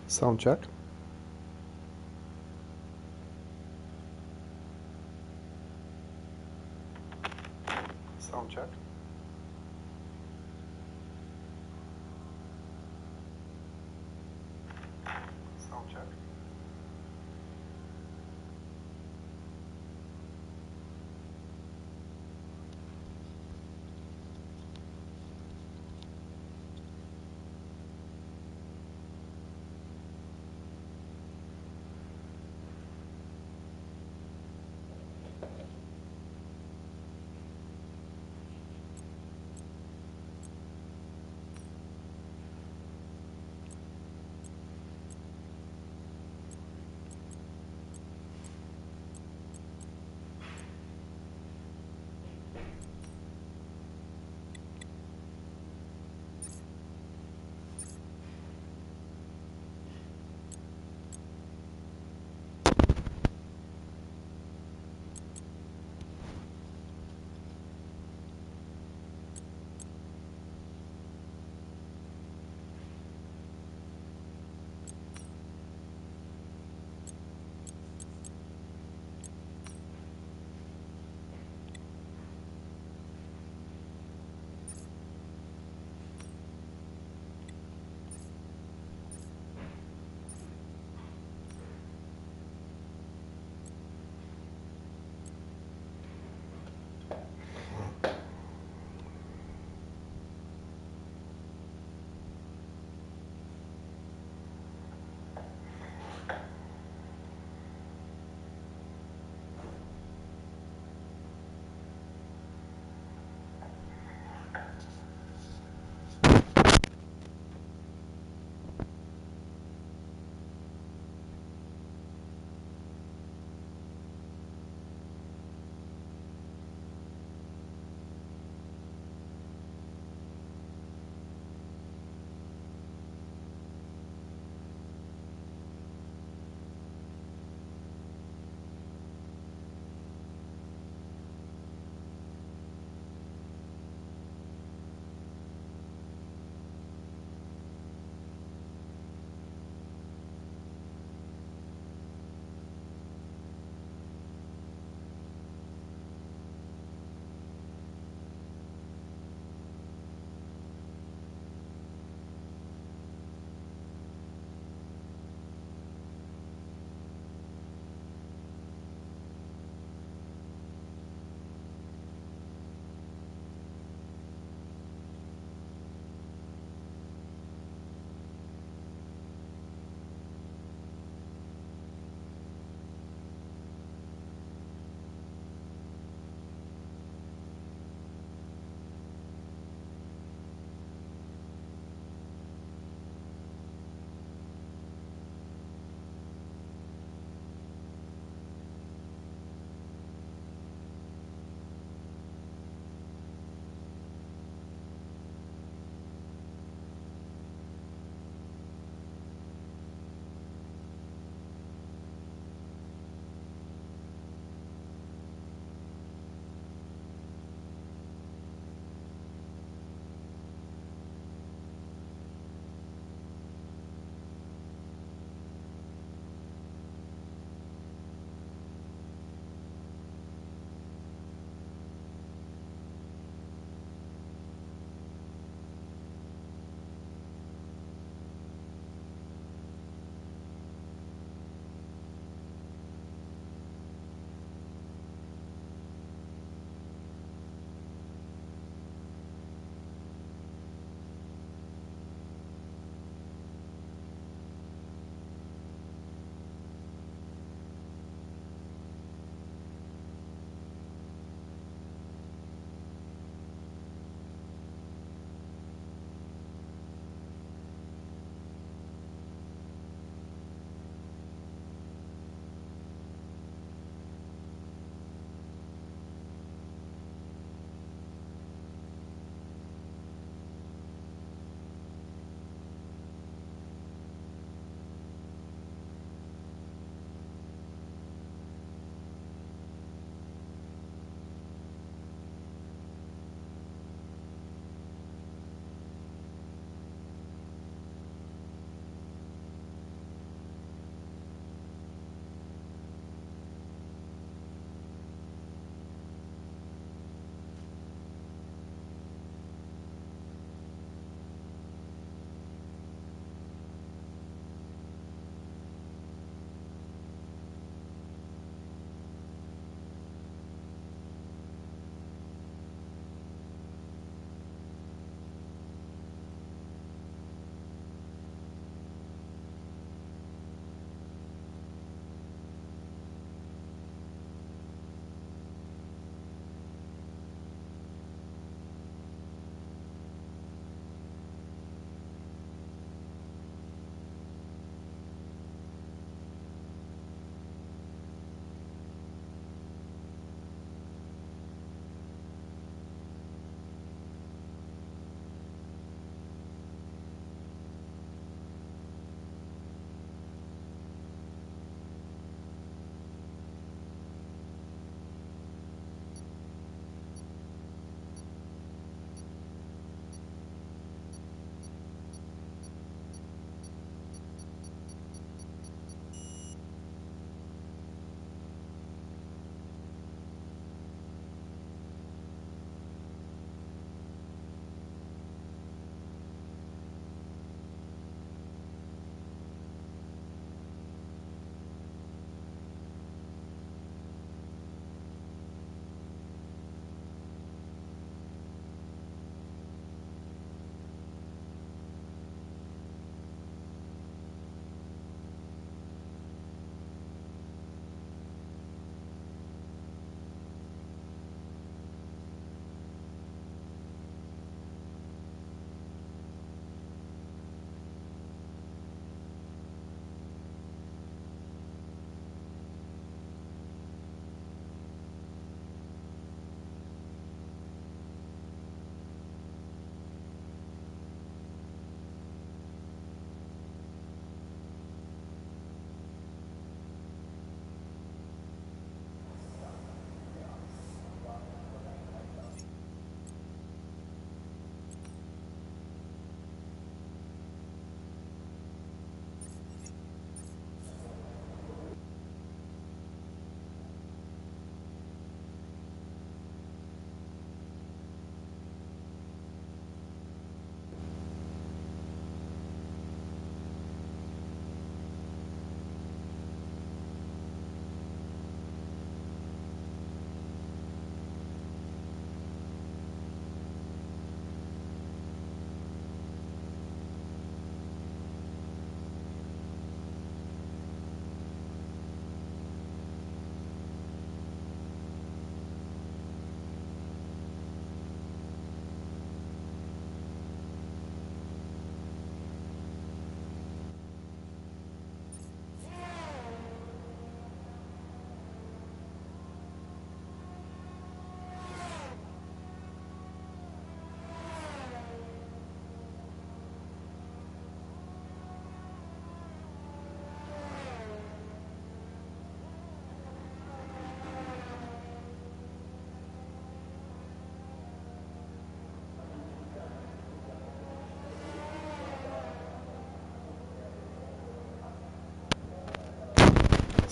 Sound check. Sound check. Sound check.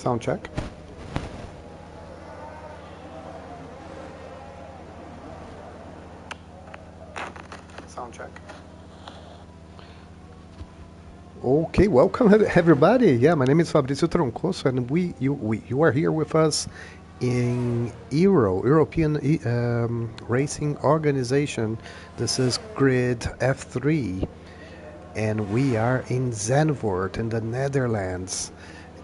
Sound check. Sound check. Okay, welcome everybody. Yeah, my name is Fabrizio Troncoso, and you are here with us in Ero, European Racing Organization. This is Grid F3, and we are in Zandvoort in the Netherlands.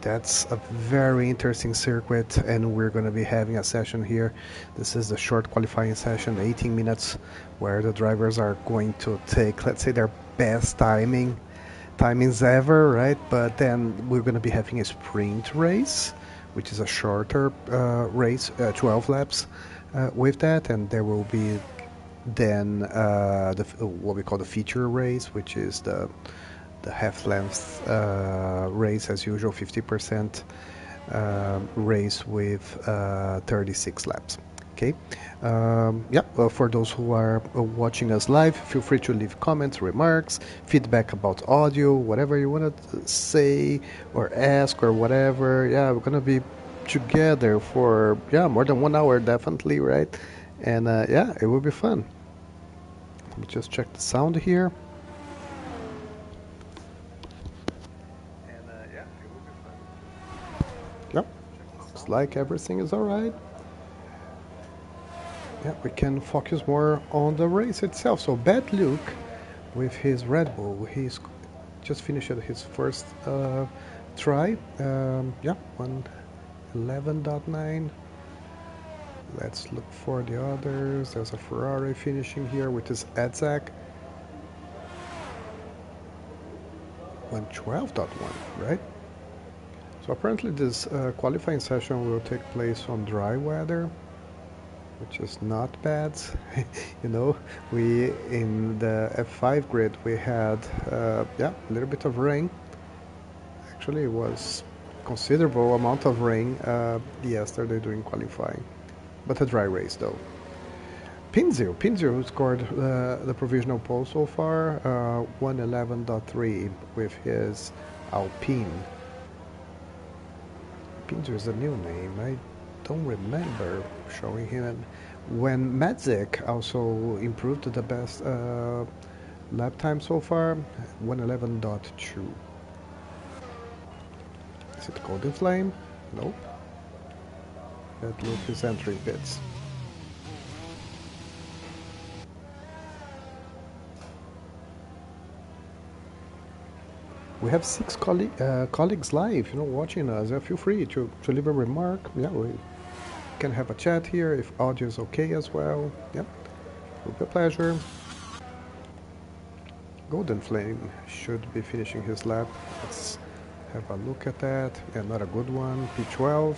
That's a very interesting circuit, and we're going to be having a session here. This is a short qualifying session, 18 minutes, where the drivers are going to take, let's say, their best timings ever, right? But then we're going to be having a sprint race, which is a shorter race, 12 laps with that, and there will be then what we call the feature race, which is the half-length race as usual, 50% race with 36 laps. Okay. For those who are watching us live, feel free to leave comments, remarks, feedback about audio, whatever you want to say or ask or whatever. Yeah, we're gonna be together for more than 1 hour, definitely, right? And it will be fun. Let me just check the sound here. And it will be fun. Yep, looks like everything is alright. Yeah, we can focus more on the race itself. So Bad Luke with his Red Bull, he's just finished his first try. 1:11.9. Let's look for the others. There's a Ferrari finishing here, which is Edzak. 1:12.1, right? So apparently this qualifying session will take place on dry weather, which is not bad. You know, we in the F5 grid we had a little bit of rain. Actually, it was considerable amount of rain yesterday during qualifying, but a dry race though. Pinzio who scored the provisional pole so far, 1:11.3 with his Alpine. Pinzio is a new name. I don't remember showing him when Madzik also improved to the best lap time so far, 1:11.2. Is it Golden Flame? Nope. That Luke is entering pits. We have 6 colleagues live, watching us. Feel free to leave a remark. Yeah, we can have a chat here if audio is okay as well. Yep, it will be a pleasure. Golden Flame should be finishing his lap. Let's have a look at that. Yeah, not a good one. P12.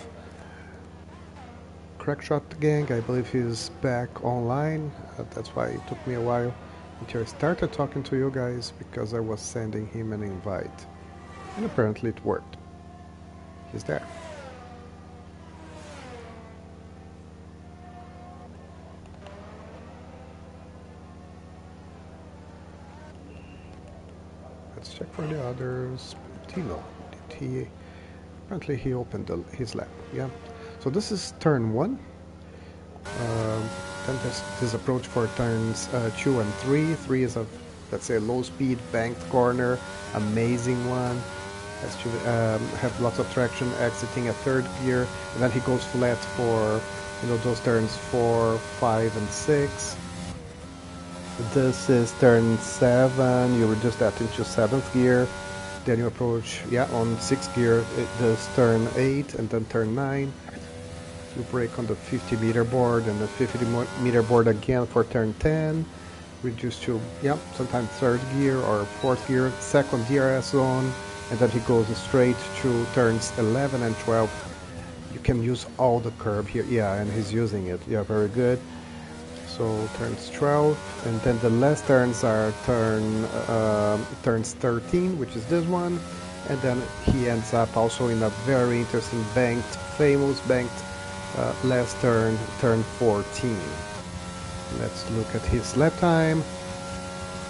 Crackshot Gang, I believe he's back online. That's why it took me a while until I started talking to you guys, because I was sending him an invite. And apparently it worked. He's there. Let's check for the others. Tino, apparently he opened his lap. Yeah. So this is turn 1. Then there's this approach for turns 2 and 3. 3 is a, let's say, low speed banked corner, amazing one. Has to have lots of traction, exiting a third gear, and then he goes flat for those turns 4, 5, and 6. This is turn 7. You reduce that into 7th gear. Then you approach on 6th gear. This turn 8 and then turn 9. You brake on the 50-meter board and the 50-meter board again for turn 10. Reduce to, sometimes 3rd gear or 4th gear, 2nd DRS zone, and then he goes straight to turns 11 and 12. You can use all the curb here. Yeah, and he's using it. Yeah, very good. So turns 12, and then the last turns are turns 13, which is this one, and then he ends up also in a very interesting famous banked last turn 14. Let's look at his lap time.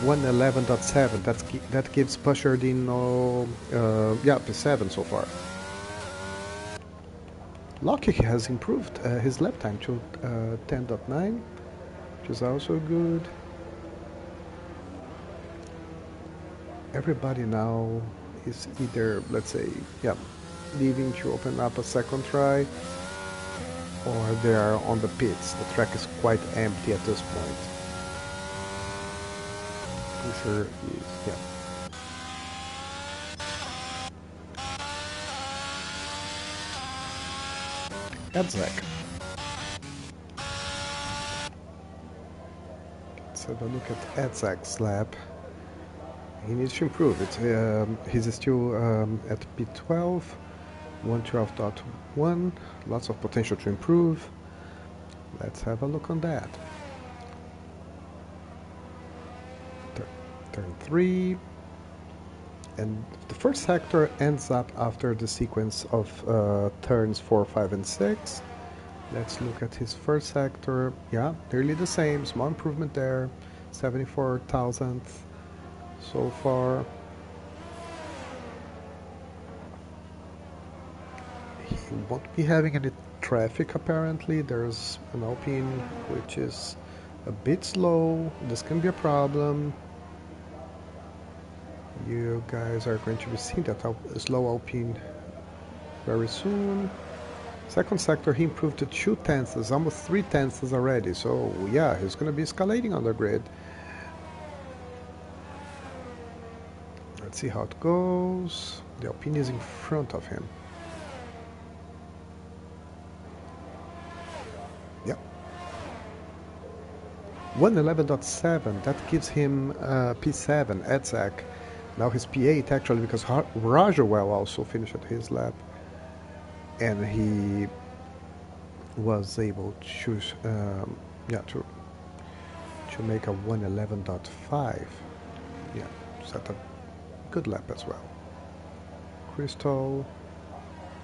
1:11.7. That gives Pushardino P7 so far. Lockie has improved his lap time to 10.9, which is also good. Everybody now is either, let's say, yeah, leaving to open up a second try, or they are on the pits. The track is quite empty at this point. Pusher is, yeah. Edzak. Let's have a look at Edzak's lap. He needs to improve it. He's still at P12, 112.1, lots of potential to improve. Let's have a look on that. Turn 3, and the first sector ends up after the sequence of turns 4, 5, and 6. Let's look at his first sector. Yeah, nearly the same, small improvement there, 74 thousandths so far. He won't be having any traffic apparently. There's an Alpine which is a bit slow. This can be a problem. You guys are going to be seeing that slow Alpine very soon. Second sector, he improved to 2 tenths, almost 3 tenths already. So yeah, he's going to be escalating on the grid. Let's see how it goes. The Alpine is in front of him. Yep. 111.7, that gives him P7, Edzak. Now he's P8 actually, because Rajawell also finished his lap. And he was able to, to make a 111.5. Yeah, set a good lap as well. Crystal,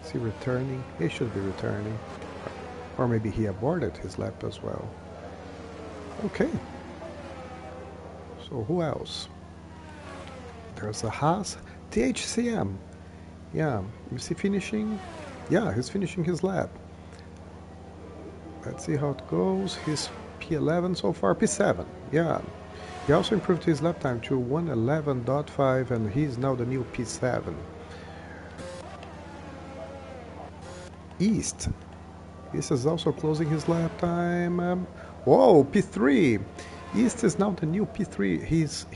is he returning? He should be returning. Or maybe he aborted his lap as well. Okay. So who else? There's a Haas THCM. Yeah, is he finishing? Yeah, he's finishing his lap. Let's see how it goes. He's P11 so far, P7. Yeah. He also improved his lap time to 111.5, and he's now the new P7. East. East is also closing his lap time. Whoa, P3. East is now the new P3. He set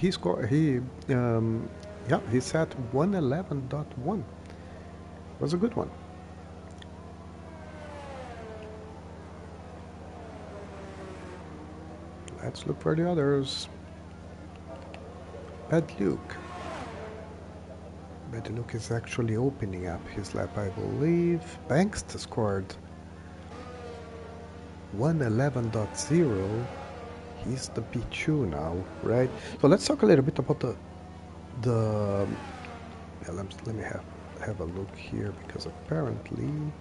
111.1. Was a good one. Let's look for the others. Bad Luke. Bad Luke is actually opening up his lap, I believe. Banks scored 111.0. He's the P2 now, right? So let's talk a little bit about the yeah, let me have a look here, because apparently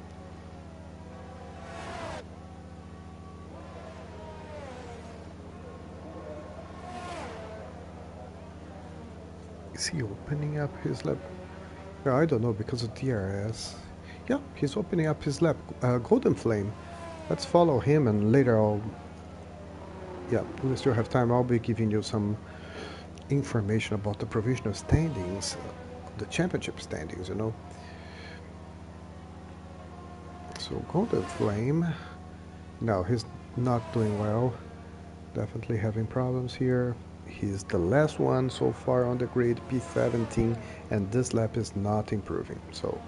is he opening up his lap? Yeah, I don't know, because of DRS. Yeah, he's opening up his lap. Golden Flame. Let's follow him, and later we still have time. I'll be giving you some information about the provisional standings, the championship standings, you know. So Golden Flame, no, he's not doing well. Definitely having problems here. He's the last one so far on the grid, P17, and this lap is not improving. So,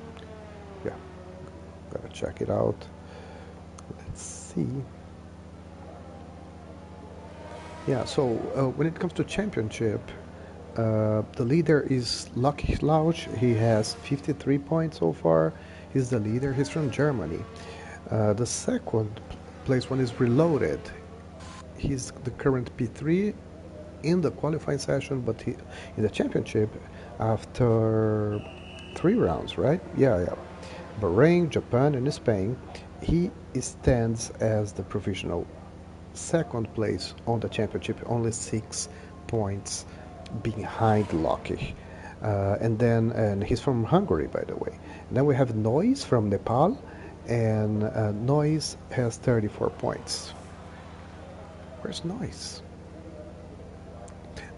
yeah, gotta check it out. Let's see. Yeah, so when it comes to championship, the leader is Lucky Lauch. He has 53 points so far. He's the leader. He's from Germany. The second place one is Reloaded. He's the current P3 in the qualifying session, but he in the championship after 3 rounds, right? Yeah. Bahrain, Japan, and Spain. He stands as the provisional second place on the championship, only 6 points behind Lucky. And he's from Hungary, by the way. And then we have Noise from Nepal, and Noise has 34 points. Where's Noise?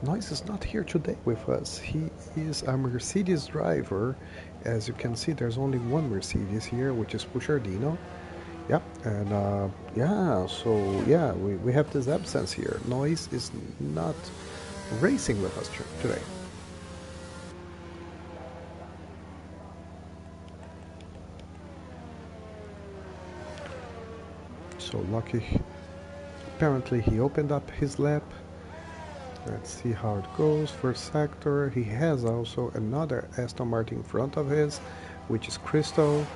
Noise is not here today with us. He is a Mercedes driver. As you can see, there's only one Mercedes here, which is Puchardino. Yeah, and we have this absence here. Noise is not racing with us today. So Lucky, apparently he opened up his lap. Let's see how it goes. First sector, he has also another Aston Martin in front of his, which is Crystal.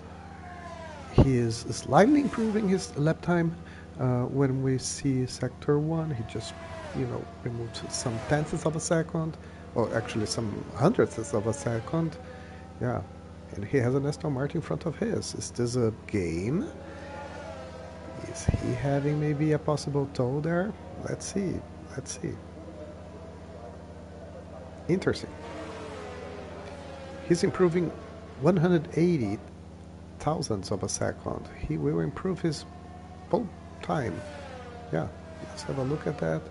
He is slightly improving his lap time. When we see sector 1, he just, removed some tenths of a second, or actually some hundredths of a second. Yeah, and he has an Aston Martin in front of his. Is this a game? Is he having maybe a possible tow there? Let's see. Let's see. Interesting. He's improving 180 thousandths of a second. He will improve his boat time. Yeah, let's have a look at that.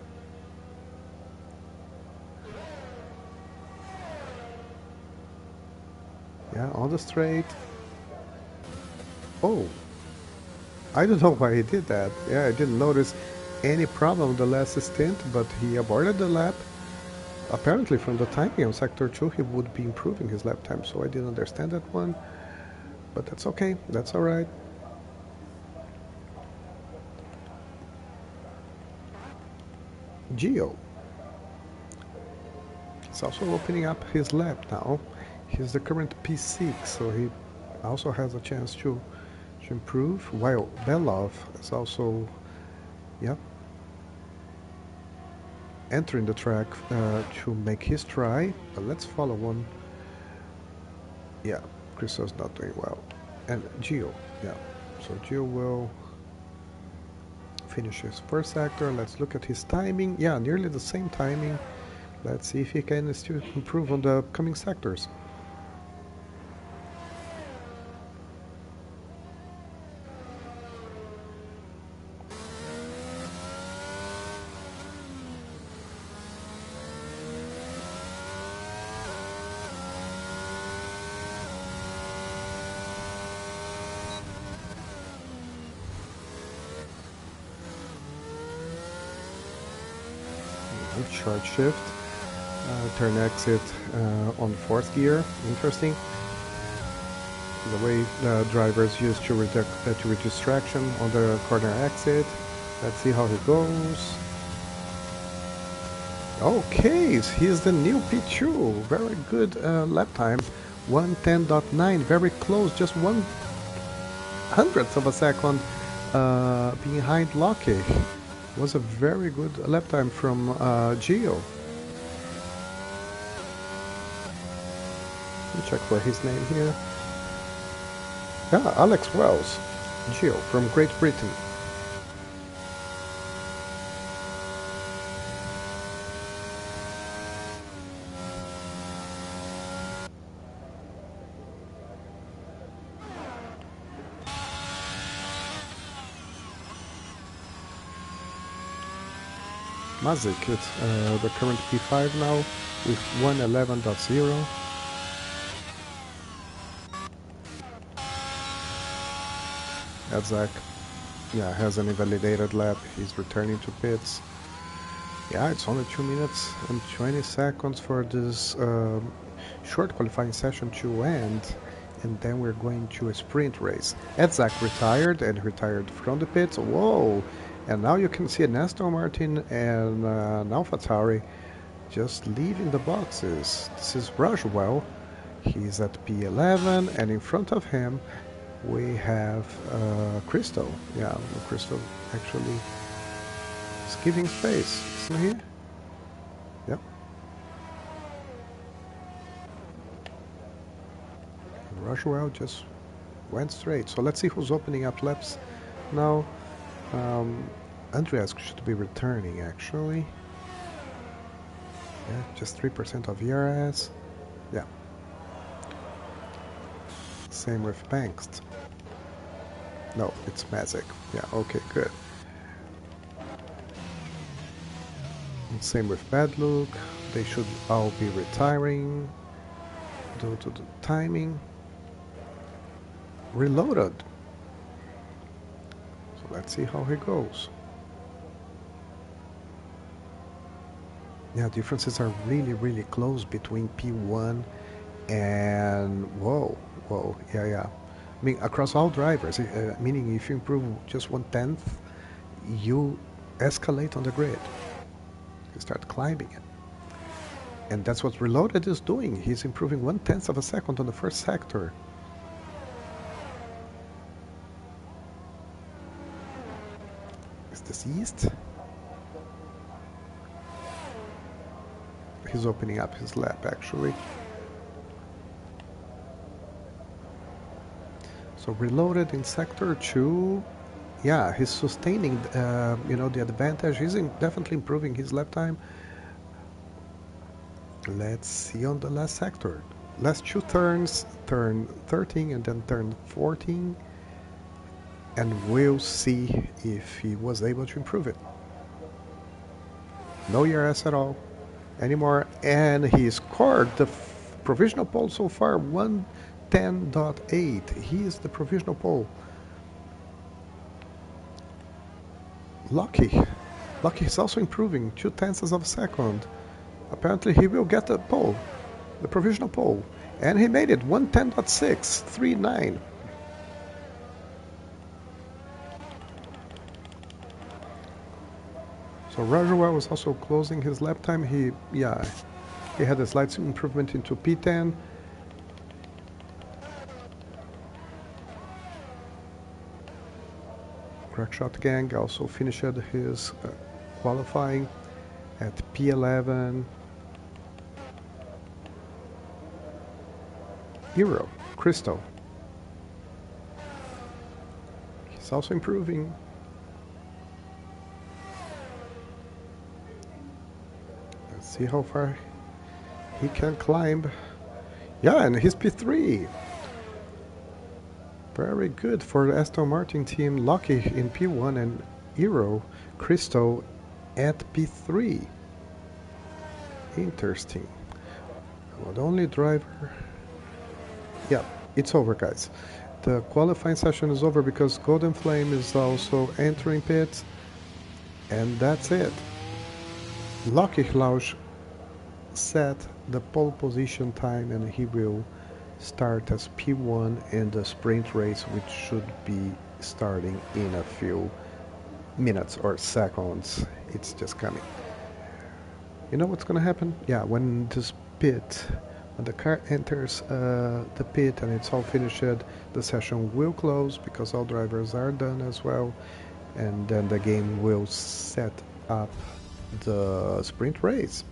Yeah, on the straight. Oh, I don't know why he did that. Yeah, I didn't notice any problem the last stint, but he aborted the lap. Apparently from the timing on sector 2 he would be improving his lap time, so I didn't understand that one. But that's okay, that's alright. Gio. He's also opening up his lap now. He's the current P6, so he also has a chance to improve, while Belov is also, yeah, entering the track to make his try. But let's follow one. Yeah, Christo's not doing well. And Gio, yeah. So Gio will finish his first sector. Let's look at his timing. Yeah, nearly the same timing. Let's see if he can still improve on the upcoming sectors. Short shift, turn exit on fourth gear. Interesting. The way the drivers used to reduce traction on the corner exit. Let's see how he goes. Okay, he's the new P2. Very good lap time. 110.9, very close, just 1/100th of a second behind Lucky. Was a very good lap time from Gio. Let me check for his name here. Yeah, Alex Wells, Gio from Great Britain. Mazik is the current P5 now with 111.0. Edzak, yeah, has an invalidated lap. He's returning to pits. Yeah, it's only 2 minutes and 20 seconds for this short qualifying session to end, and then we're going to a sprint race. Edzak retired and retired from the pits. Whoa! And now you can see an Aston Martin and an AlphaTauri just leaving the boxes. This is Roswell. He's at P11, and in front of him we have Crystal. Yeah, Crystal actually is giving space, isn't he? Yep. Roswell just went straight. So let's see who's opening up laps now. Andreas should be returning actually. Yeah, just 3% of ERS. Yeah. Same with Banks. No, it's magic. Yeah, okay, good. And same with Bad Look. They should all be retiring due to the timing. Reloaded. So let's see how he goes. Yeah, differences are really, really close between P1 and whoa, yeah. I mean, across all drivers, meaning if you improve just 1/10, you escalate on the grid. You start climbing it. And that's what Reloaded is doing. He's improving 1/10 of a second on the first sector. Is this east? He's opening up his lap, actually. So Reloaded in sector 2. Yeah, he's sustaining, the advantage. He's definitely improving his lap time. Let's see on the last sector. Last two turns, turn 13 and then turn 14. And we'll see if he was able to improve it. No ERS at all anymore. And he scored the provisional pole so far, 110.8. He is the provisional pole. Lucky. Lucky is also improving 0.2 of a second. Apparently he will get the pole, the provisional pole. And he made it, 110.639. So Rajawal was also closing his lap time. He had a slight improvement into P10. Crackshot Gang also finished his qualifying at P11. Ero, Crystal. He's also improving. Let's see how far he can climb. Yeah, and he's P3. Very good for the Aston Martin team. Lucky in P1 and Ero, Crystal at P3. Interesting. Well, the only driver. Yeah, it's over, guys. The qualifying session is over because Golden Flame is also entering pits. And that's it. Lucky Lausch set the pole position time and he will start as P1 in the sprint race, which should be starting in a few minutes or seconds. It's just coming. You know what's gonna happen? Yeah, when the car enters the pit and it's all finished, the session will close because all drivers are done as well, and then the game will set up the sprint race.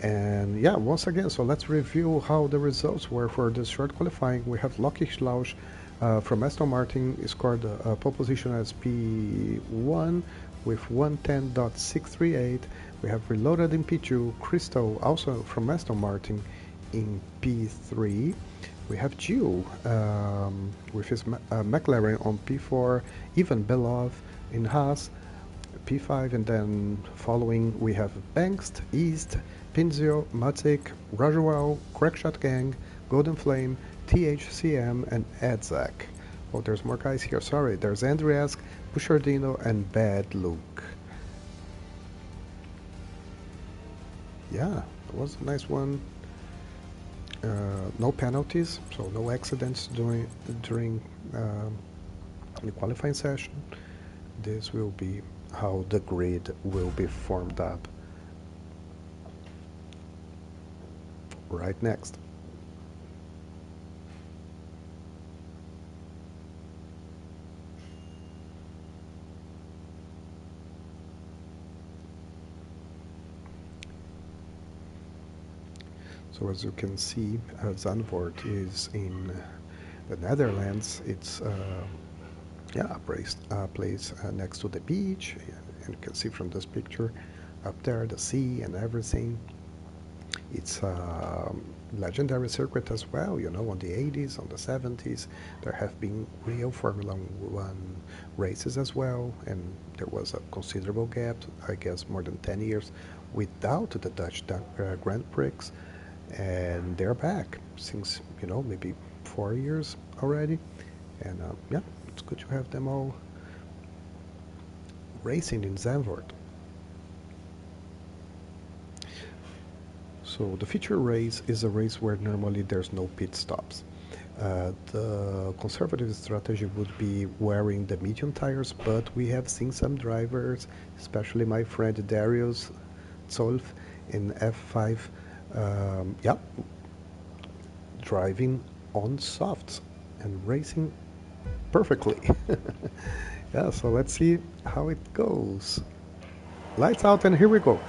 And yeah, once again, so let's review how the results were for this short qualifying. We have Lucky Schlauch from Aston Martin scored a pole position as P1 with 110.638. We have Reloaded in P2, Crystal also from Aston Martin in P3. We have Gio with his McLaren on P4, Ivan Belov in Haas, P5, and then following we have Bangst, East, Pinzio, Matic, Rajawal, Crackshot Gang, Golden Flame, THCM, and Edzak. Oh, there's more guys here, sorry. There's Andreas, Bushardino, and Bad Luke. Yeah, it was a nice one. No penalties, so no accidents during the qualifying session. This will be how the grid will be formed up right next. So as you can see, Zandvoort is in the Netherlands. It's a place next to the beach, and you can see from this picture up there the sea and everything. It's a legendary circuit as well, you know, on the 80s, on the 70s. There have been real Formula One races as well, and there was a considerable gap, I guess more than 10 years, without the Dutch Grand Prix, and they're back since, you know, maybe 4 years already. And yeah, it's good to have them all racing in Zandvoort. So the feature race is a race where normally there's no pit stops. The conservative strategy would be wearing the medium tires, but we have seen some drivers, especially my friend Darius Zolf in F5, yeah, driving on softs and racing perfectly. Yeah, so let's see how it goes. Lights out, and here we go.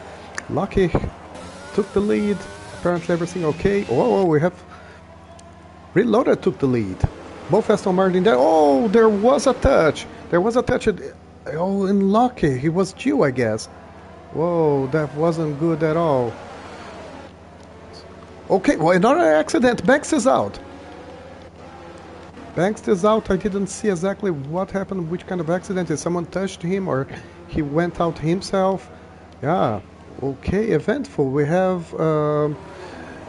Lucky took the lead. Apparently everything okay. Oh, we have Reloaded took the lead. Both Aston Martin there. Oh, there was a touch. There was a touch. Oh, and Lucky. He was due, I guess. Whoa, that wasn't good at all. Okay, well, another accident. Banks is out. Banks is out. I didn't see exactly what happened, which kind of accident. Did someone touched him or he went out himself? Yeah, okay, eventful. We have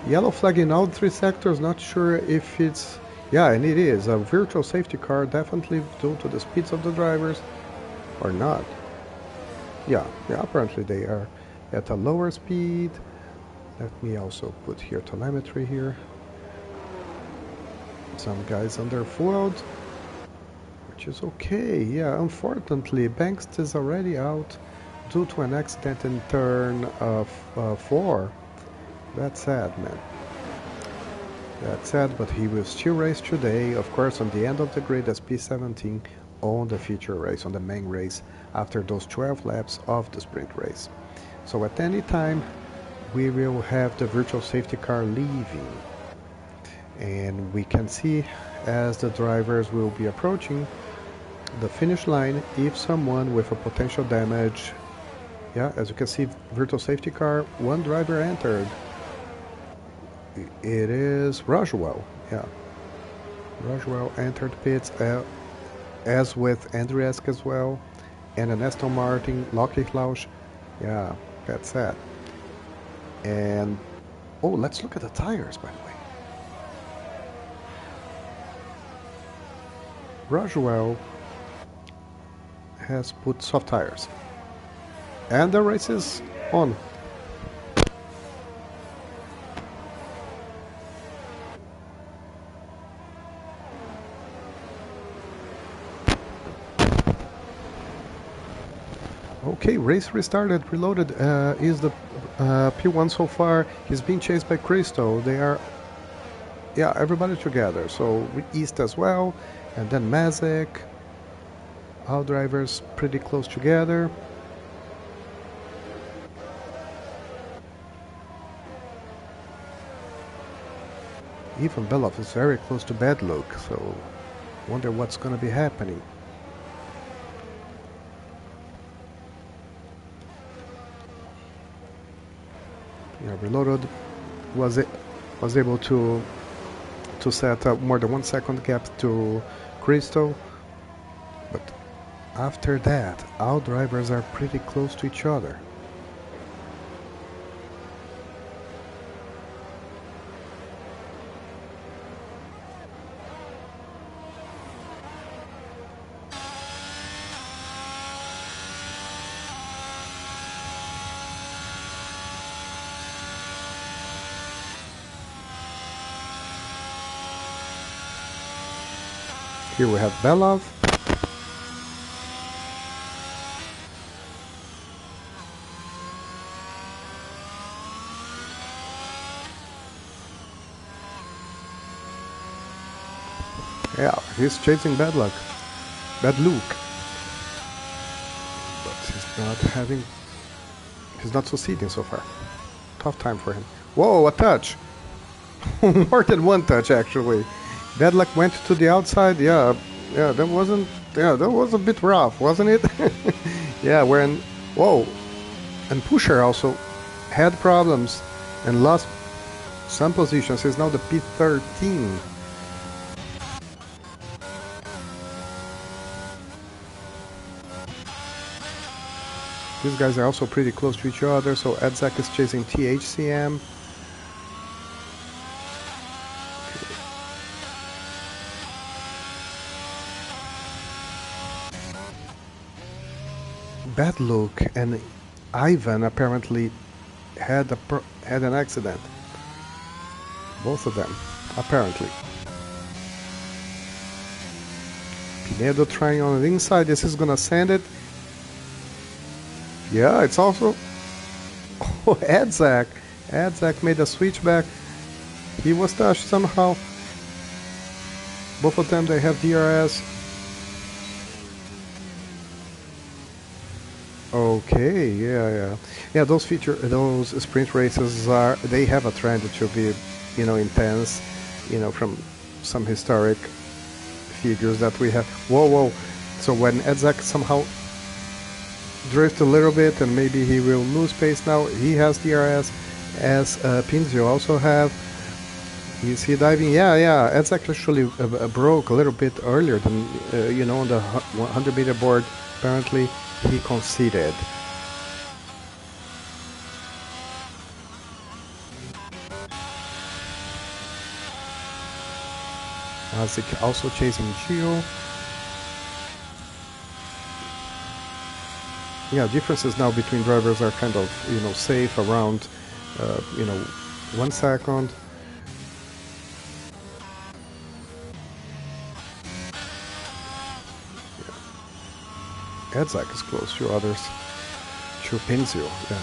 yellow flag in all three sectors. Not sure if it's... Yeah, and it is. A virtual safety car, definitely due to the speeds of the drivers. Or not. Yeah, apparently they are at a lower speed. Let me also put here telemetry here. Some guys underfoiled, which is okay. Yeah, unfortunately, Banks is already out due to an accident in turn 4. That's sad, man. That's sad, but he will still race today, of course, on the end of the grid as P17 on the feature race, on the main race, after those 12 laps of the sprint race. So at any time, we will have the virtual safety car leaving. And we can see as the drivers will be approaching the finish line if someone with a potential damage, yeah, as you can see, virtual safety car, one driver entered. It is Roswell, yeah. Roswell entered pits, as with Andriesk as well, and an Aston Martin, Lucky Klausch, yeah, that's sad. And, oh, let's look at the tires, by the way. Roswell has put soft tires. And the race is on. Okay, race restarted, reloaded. Is the P1 so far. He's being chased by Cristo. They are, yeah, everybody together. So East as well. And then Mazek. All drivers pretty close together. Even Belov is very close to bad luck, so wonder what's gonna be happening. Yeah, Reloaded was able to set up more than 1 second gap to Crystal, but after that, all drivers are pretty close to each other. Here we have Belov. Yeah, he's chasing bad luck. Bad Luke. But he's not succeeding so far. Tough time for him. Whoa, a touch! More than one touch, actually. Bad luck went to the outside. Yeah, that was a bit rough, wasn't it? Yeah, whoa, and Pusher also had problems and lost Some positions is now the P13. These guys are also pretty close to each other, so Edzak is chasing THCM. Bad Look and Ivan apparently had an accident. Both of them, apparently. Pinedo trying on the inside. This is gonna send it. Yeah, it's also... Oh, Edzak. Edzak made a switchback. He was touched somehow. Both of them, they have DRS. Okay, yeah. Those sprint races they have a trend to be, intense, from some historic figures that we have. Whoa! So when Edzak somehow drift a little bit, and maybe he will lose pace now. He has DRS, as Pinzio also have. Is he diving? Yeah. Edzak actually broke a little bit earlier than, on the 100-meter board. Apparently, he conceded. Azik also chasing Gio. Yeah, differences now between drivers are kind of, safe around, 1 second. Yeah. Edzak is close to others. To Pinzio, yeah.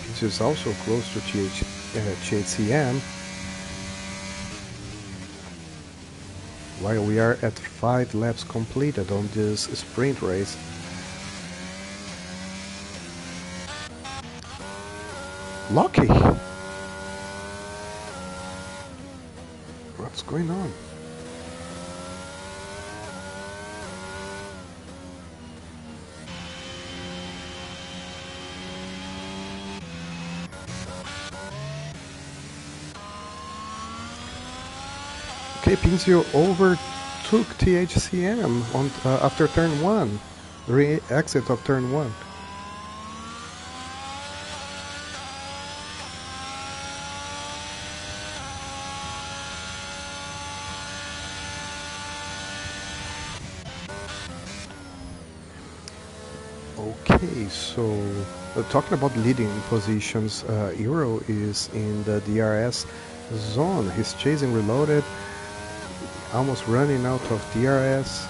Pinzio is also close to THCM. While we are at 5 laps completed on this sprint race. Lucky! What's going on? Okay, Pinzio overtook THCM on after turn 1, the exit of turn 1. Okay, so talking about leading positions, Ero is in the DRS zone. He's chasing Reloaded, almost running out of DRS,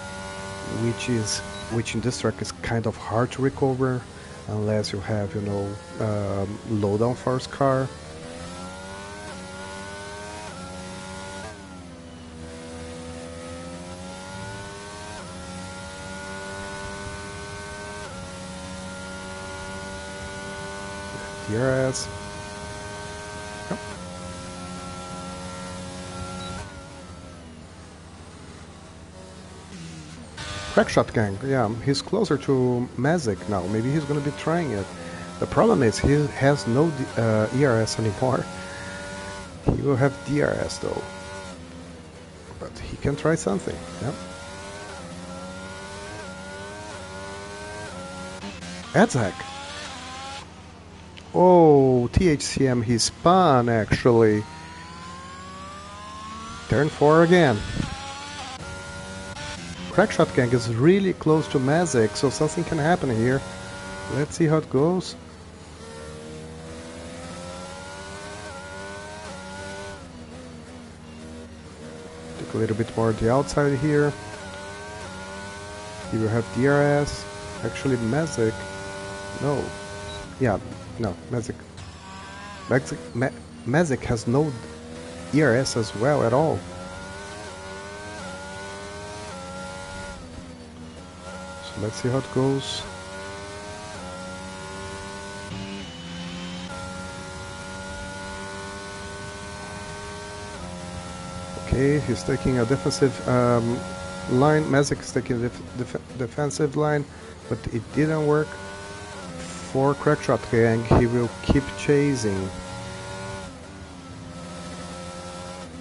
which in this track is kind of hard to recover unless you have, low downforce car. DRS. Yep. Crackshot Gang, yeah, he's closer to Mazik now. Maybe he's gonna be trying it. The problem is he has no ERS anymore. He will have DRS though. But he can try something, yeah. Edzak. Oh, THCM, he spun actually. Turn 4 again. Crackshot Gang is really close to Mazik, so something can happen here. Let's see how it goes. Take a little bit more on the outside here. He will have DRS. Actually, Mazik. No. Yeah, no, Mazik has no ERS as well at all. So let's see how it goes. Okay, he's taking a defensive line. Mazik is taking a defensive line, but it didn't work. for Crackshot Gang. He will keep chasing.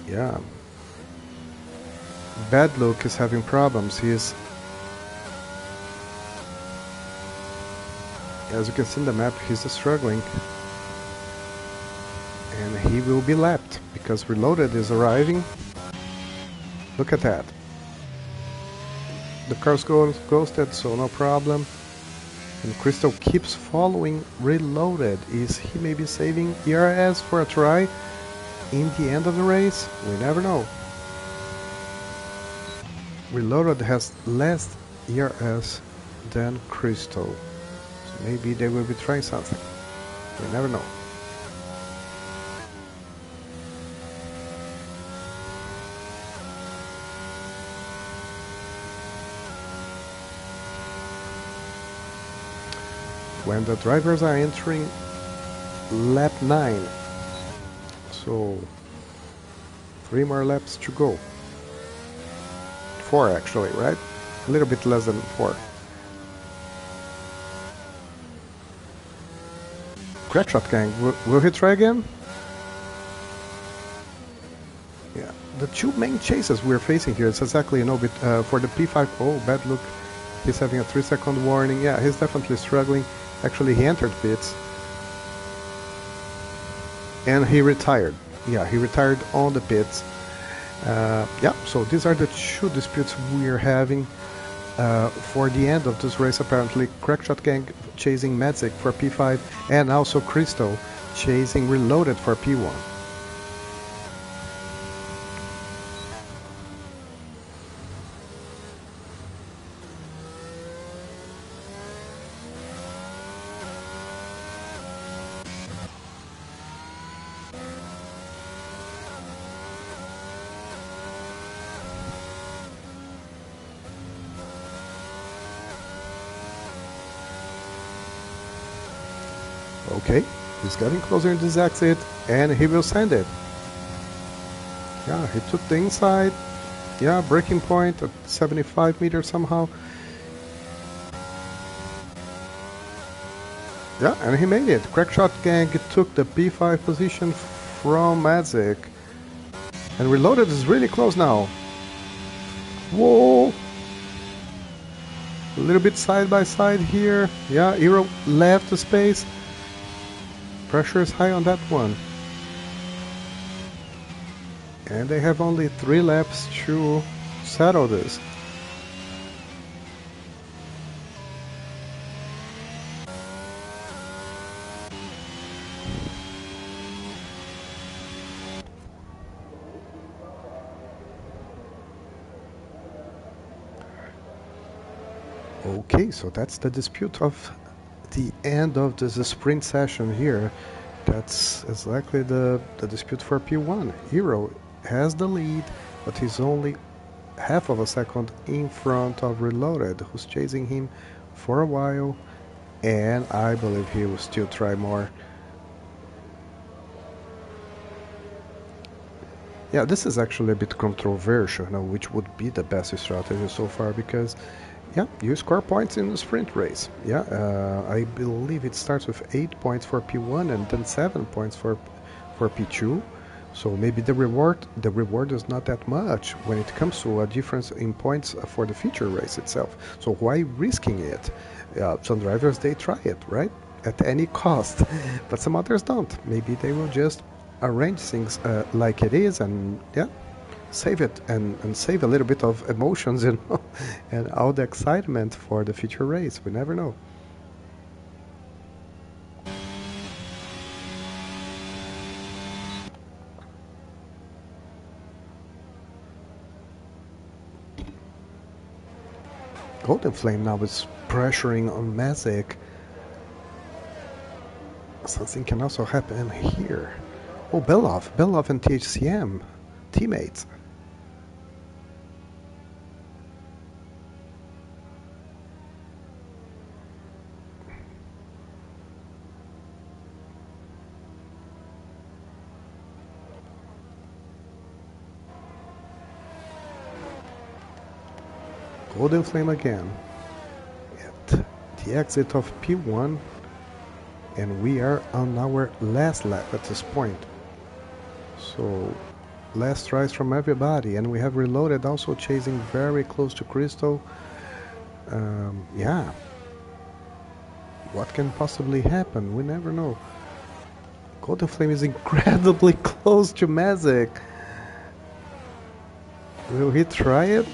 Yeah. Bad Luck is having problems. He's, as you can see in the map, he's struggling. And he will be lapped because Reloaded is arriving. Look at that. The car's ghosted, so no problem. And Crystal keeps following Reloaded. Is he maybe saving ERS for a try in the end of the race? We never know. Reloaded has less ERS than Crystal. So maybe they will be trying something. We never know. When the drivers are entering lap 9. So 3 more laps to go. 4 actually, right? A little bit less than 4. Crackshot Gang, will he try again? Yeah, the two main chases we're facing here is exactly, for the P5, oh, Bad Luck, he's having a 3-second warning. Yeah, he's definitely struggling. Actually, he entered pits. And he retired. Yeah, he retired on the pits. Yeah, so these are the two disputes we are having for the end of this race. Apparently, Crackshot Gang chasing Magic for P5, and also Crystal chasing Reloaded for P1. Okay, he's getting closer to this exit, and he will send it. Yeah, he took the inside. Yeah, braking point at 75 meters somehow. Yeah, and he made it. Crackshot Gang took the P5 position from Magic. And Reloaded is really close now. Whoa! A little bit side by side here. Yeah, Ero left the space. Pressure is high on that one. And they have only 3 laps to settle this. Okay, so that's the dispute of the end of this sprint session here. That's exactly the dispute for P1. Ero has the lead, but he's only half of a second in front of Reloaded, who's chasing him for a while, and I believe he will still try more. Yeah, this is actually a bit controversial, which would be the best strategy so far, because yeah, you score points in the sprint race. Yeah, I believe it starts with 8 points for P1 and then 7 points for P2. So maybe the reward is not that much when it comes to a difference in points for the feature race itself. So why risking it? Some drivers, they try it, right? At any cost, but some others don't. Maybe they will just arrange things like it is, and yeah, save it and save a little bit of emotions, and all the excitement for the future race. We never know. Golden Flame now is pressuring on Magic. Something can also happen here. Oh, Belov and THCM, teammates. Golden Flame again. At the exit of P1, And we are on our last lap at this point. So last tries from everybody, and we have Reloaded also chasing very close to Crystal. Yeah, what can possibly happen? We never know. Golden Flame is incredibly close to Magic. Will he try it?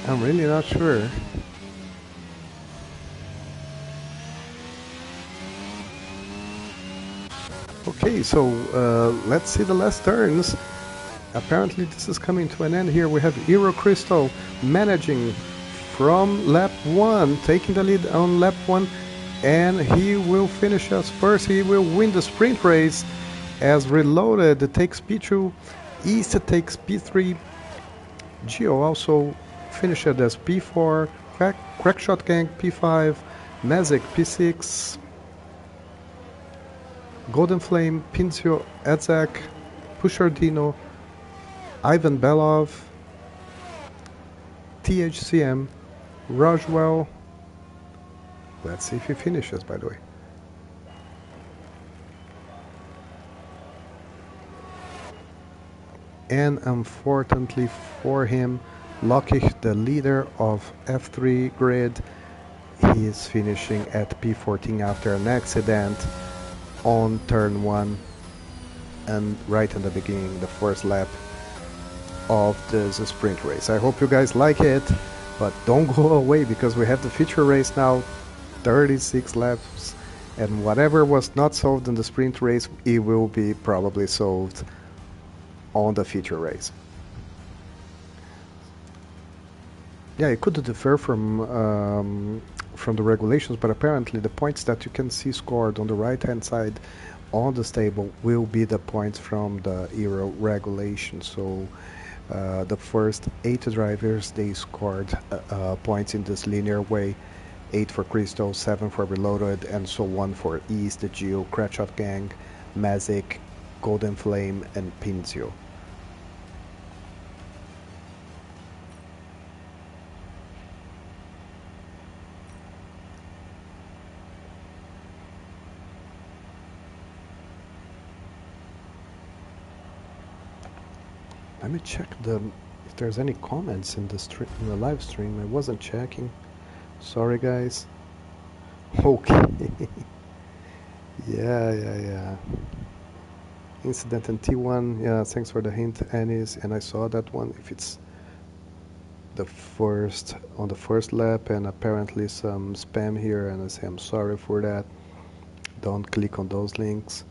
I'm really not sure. Okay, so let's see the last turns. Apparently this is coming to an end here. We have Ero Crystal managing from lap 1, taking the lead on lap 1, and he will finish us first. He will win the sprint race as Reloaded takes P2, East takes P3, Geo also finished as P4, Crackshot Gang P5, Mazik P6, Golden Flame, Pincio, Edzak, Pusher Dino, Ivan Belov, THCM, Roswell. Let's see if he finishes, by the way. And unfortunately for him, Loki, the leader of F3 grid, he is finishing at P14 after an accident on turn 1 and right in the beginning, the first lap of this sprint race. I hope you guys like it, but don't go away because we have the feature race now, 36 laps, and whatever was not solved in the sprint race, it will be probably solved on the feature race. Yeah, it could differ from the regulations, but apparently the points that you can see scored on the right hand side on this table will be the points from the Ero regulation. So the first 8 drivers, they scored points in this linear way. 8 for Crystal, 7 for Reloaded, and so on for East, Geo, Cratchot Gang, Mazik, Golden Flame, and Pinzio. Let me check if there's any comments in the live stream. I wasn't checking. Sorry, guys. Okay. Yeah. Incident in T1. Yeah, thanks for the hint, Anis. And I saw that one. If it's on the first lap, and apparently some spam here, and I say I'm sorry for that. Don't click on those links.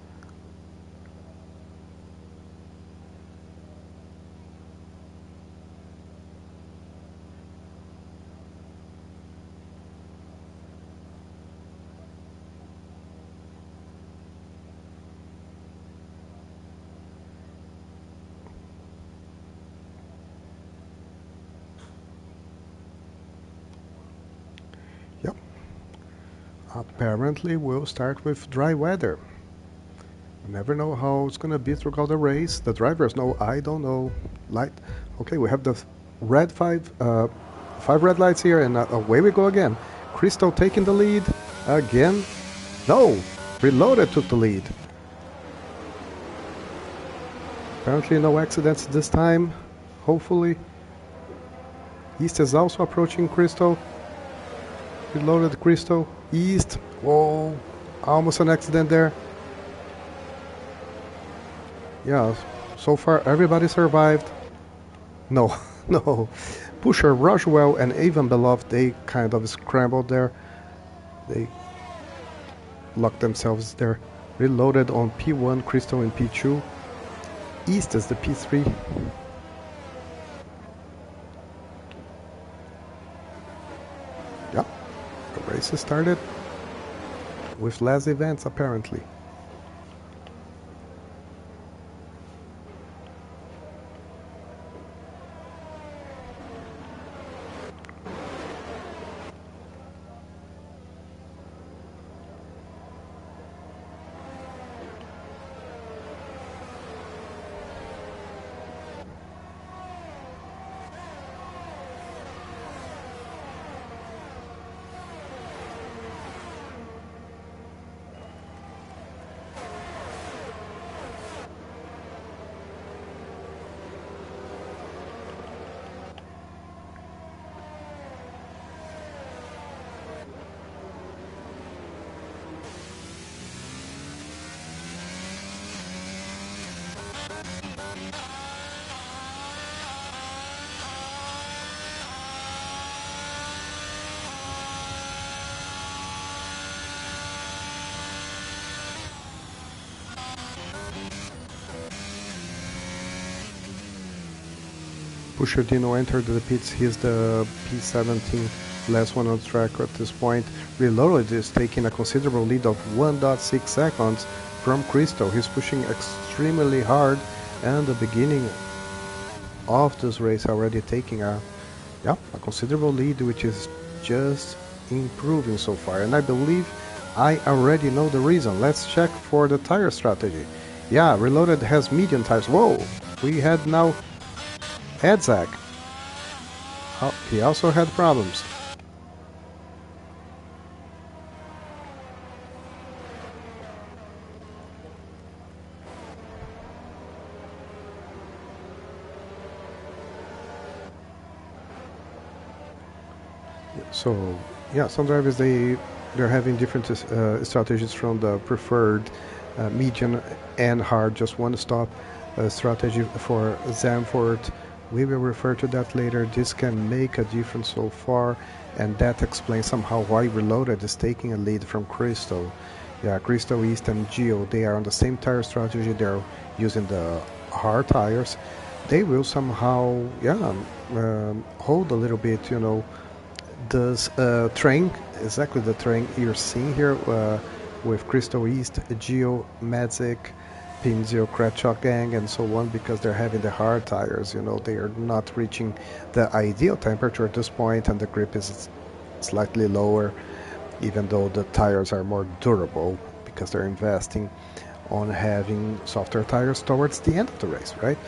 Yep. Apparently we'll start with dry weather. You never know how it's gonna be throughout the race. The drivers know, I don't know. Light. Okay, we have the red five red lights here, and away we go again. Crystal taking the lead again. No, Reloaded took the lead. Apparently no accidents this time, hopefully. East is also approaching Crystal. Reloaded Crystal. East. Whoa, almost an accident there. Yeah, so far everybody survived. No, no. Pusher, Roswell, and Avon Beloved, they kind of scrambled there. They locked themselves there. Reloaded on P1, Crystal in P2. East is the P3. Yep, the race has started with less events apparently. Pusher Dino entered the pits. He's the P17, last one on track at this point. Reloaded is taking a considerable lead of 1.6 seconds from Crystal. He's pushing extremely hard, and the beginning of this race already taking a considerable lead, which is just improving so far. And I believe I already know the reason. Let's check for the tire strategy. Yeah, Reloaded has medium tires. Whoa, we had now Edzak. Oh, he also had problems. So yeah, some drivers they're having different strategies from the preferred medium and hard, just one stop strategy for Zandvoort. We will refer to that later. This can make a difference so far, and that explains somehow why Reloaded is taking a lead from Crystal. Yeah, Crystal, East, and Geo, they are on the same tire strategy. They're using the hard tires. They will somehow, hold a little bit, this train, exactly the train you're seeing here with Crystal East, Geo, Madzik, Pinzio, Kratchuk Gang, and so on, because they're having the hard tires. They are not reaching the ideal temperature at this point, and the grip is slightly lower, even though the tires are more durable because they're investing on having softer tires towards the end of the race, right?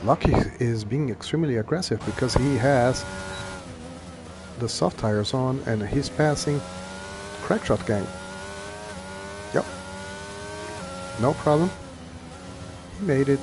Lucky is being extremely aggressive because he has the soft tires on and he's passing Crackshot Gang. Yep, no problem. He made it.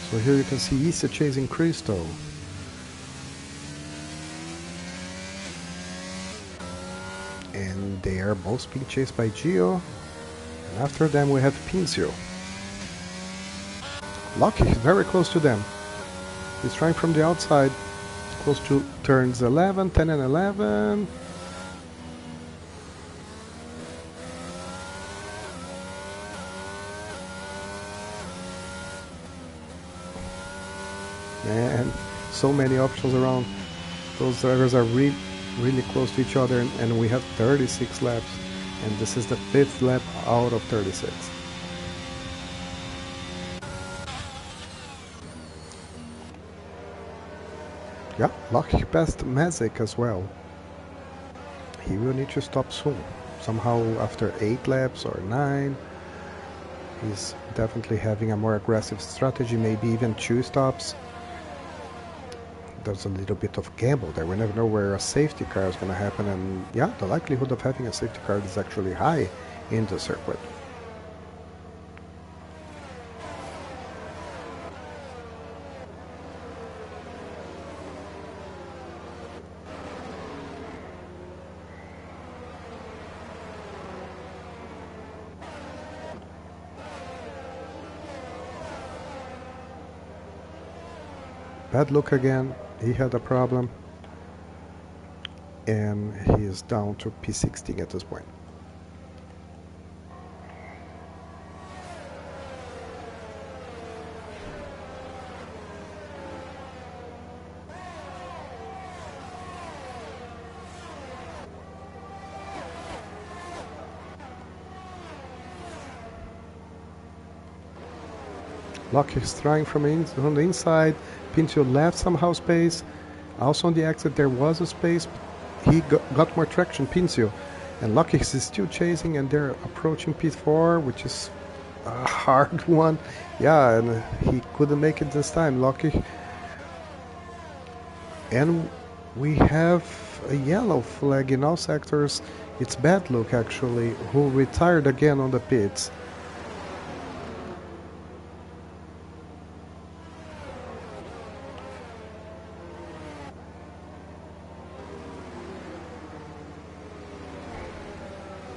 So here you can see Issa chasing Crystal. And they are both being chased by Geo. And after them we have Pinzio. Lucky, very close to them. He's trying from the outside, close to turns 11, 10 and 11. And so many options around. Those drivers are really close to each other, and we have 36 laps, and this is the 5th lap out of 36. Yeah, Lucky passed Mazik as well. He will need to stop soon. Somehow after 8 laps or 9, he's definitely having a more aggressive strategy, maybe even 2 stops. There's a little bit of gamble there. We never know where a safety car is going to happen, and yeah, the likelihood of having a safety car is actually high in the circuit. Bad look again. He had a problem, and he is down to P16 at this point. Lucky is trying from the inside. Pinto left somehow space. Also on the exit there was a space. He got more traction, Pinto. And Lucky is still chasing, and they're approaching P4, which is a hard one. Yeah, and he couldn't make it this time, Lucky. And we have a yellow flag in all sectors. It's Bad Luck actually, who retired again on the pits.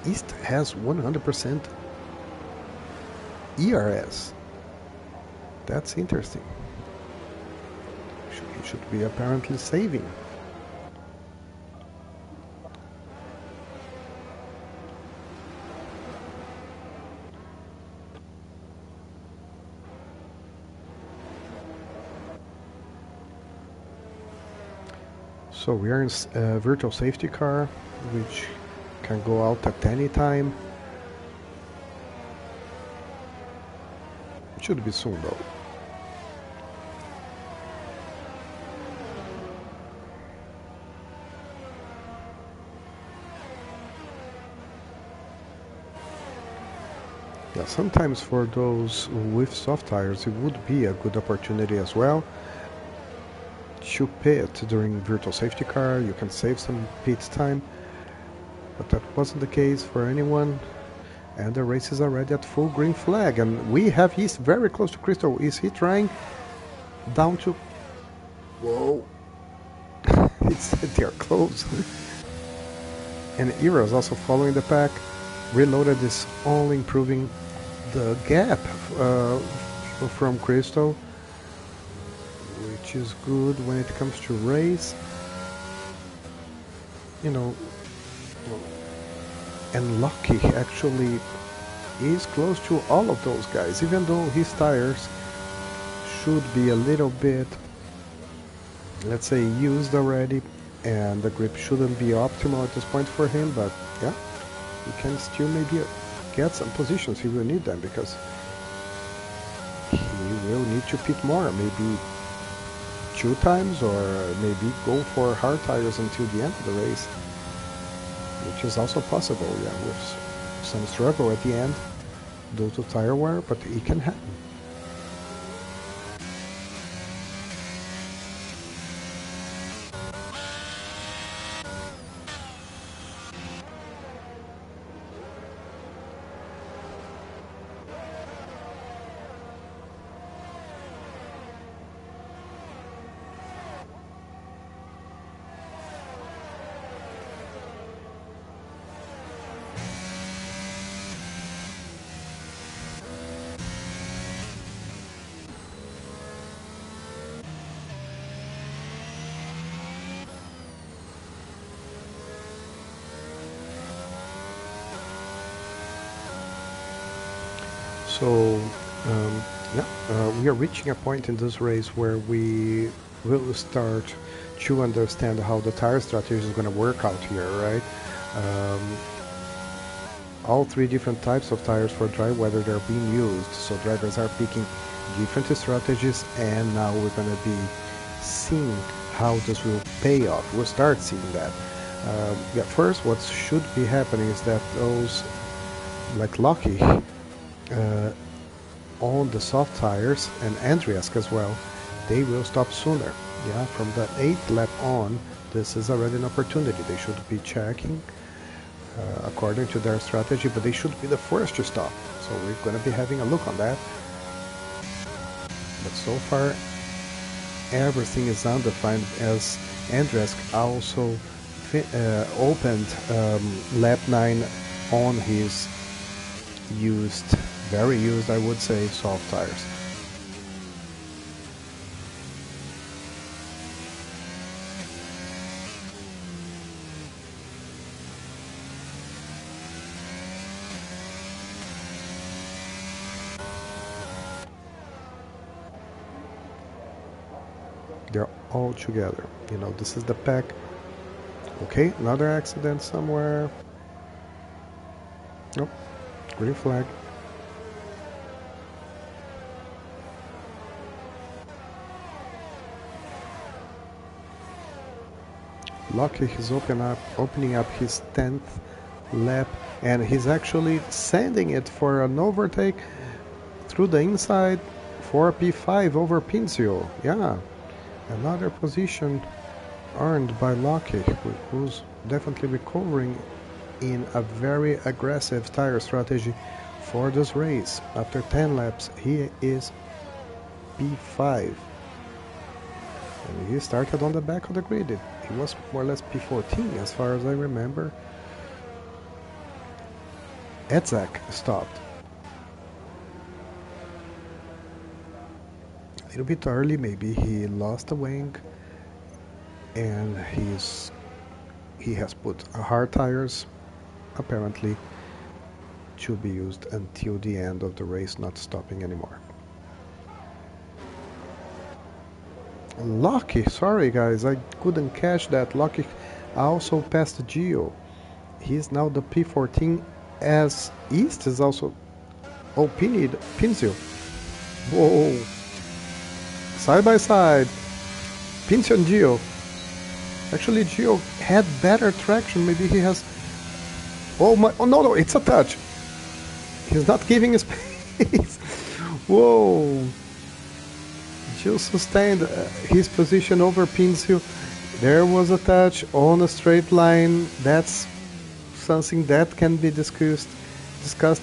East has 100% ERS. That's interesting. He should be apparently saving. So we are in a virtual safety car, which can go out at any time. It should be soon though. Yeah, sometimes for those with soft tires, it would be a good opportunity as well to pit during virtual safety car. You can save some pit time, but that wasn't the case for anyone. And the race is already at full green flag, and we have East very close to Crystal. Is he trying down to... Whoa. They're close. And Ero is also following the pack. Reloaded is all improving the gap from Crystal, which is good when it comes to race. You know, and Lucky actually is close to all of those guys, even though his tires should be a little bit, let's say, used already, and the grip shouldn't be optimal at this point for him, but yeah, he can still maybe get some positions. He will need them because he will need to pit more, maybe 2 times, or maybe go for hard tires until the end of the race, which is also possible, yeah, with some struggle at the end due to tire wear, but it can happen. So, we are reaching a point in this race where we will start to understand how the tire strategy is going to work out here, right? All 3 different types of tires for dry weather they're being used, so drivers are picking different strategies, and now we're going to be seeing how this will pay off. We'll start seeing that. First, what should be happening is that those, like Lucky, on the soft tires, and Andreas as well, they will stop sooner. Yeah, from the 8th lap on, this is already an opportunity. They should be checking according to their strategy, but they should be the first to stop. So we're going to be having a look on that. But so far, everything is undefined, as Andreas also opened lap 9 on his very used, I would say, soft tires. They're all together. You know, this is the pack. Okay, another accident somewhere. Nope, green flag. Lucky he's opening up his 10th lap, and he's actually sending it for an overtake through the inside for P5 over Pinzio. Yeah, another position earned by Lucky, who's definitely recovering in a very aggressive tire strategy for this race. After 10 laps, he is P5. And he started on the back of the grid. He was more or less P14 as far as I remember. Edzak stopped. A little bit early, maybe he lost a wing, and he has put hard tires, apparently, to be used until the end of the race, not stopping anymore. Lucky, sorry guys, I couldn't catch that. Lucky also passed Gio. He's now the P14, as East is also. Oh, Pinzio. Whoa. Side by side. Pinzio and Gio. Actually, Gio had better traction. Maybe he has. Oh my. Oh no, it's a touch. He's not giving space. Whoa. Gio sustained his position over Pinzio. There was a touch on a straight line. That's something that can be discussed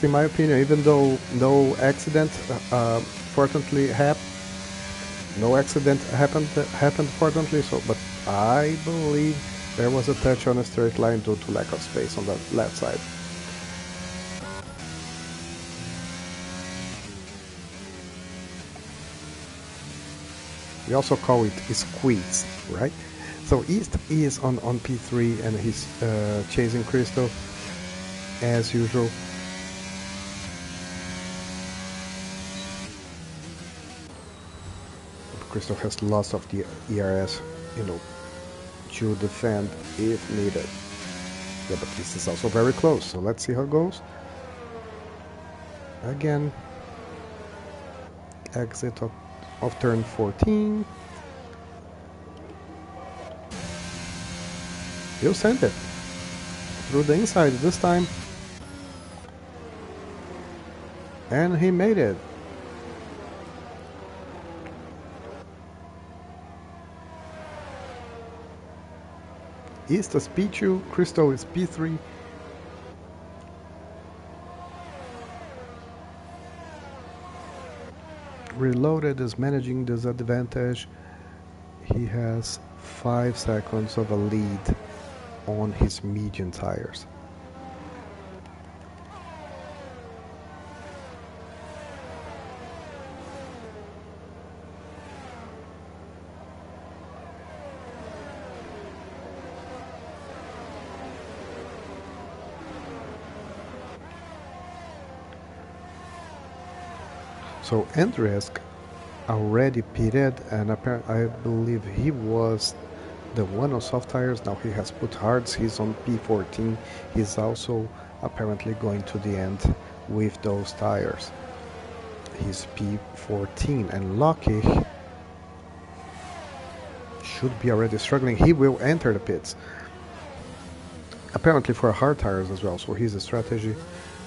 in my opinion, even though no accident fortunately happened fortunately. So, but I believe there was a touch on a straight line due to lack of space on the left side. We also call it a squeeze, right? So East is on P3 and he's chasing Crystal as usual. Crystal has lots of the ERS, to defend if needed. Yeah, but this is also very close, so let's see how it goes. Again, exit of turn 14. He'll send it through the inside this time. And he made it. East is P2, Crystal is P3. Reloaded is managing this advantage. He has 5 seconds of a lead on his medium tires. So Andresk already pitted, and I believe he was the one on soft tires. Now he has put hards. He's on P14. He's also apparently going to the end with those tires. He's P14, and Lucky should be already struggling. He will enter the pits, apparently for hard tires as well. So his strategy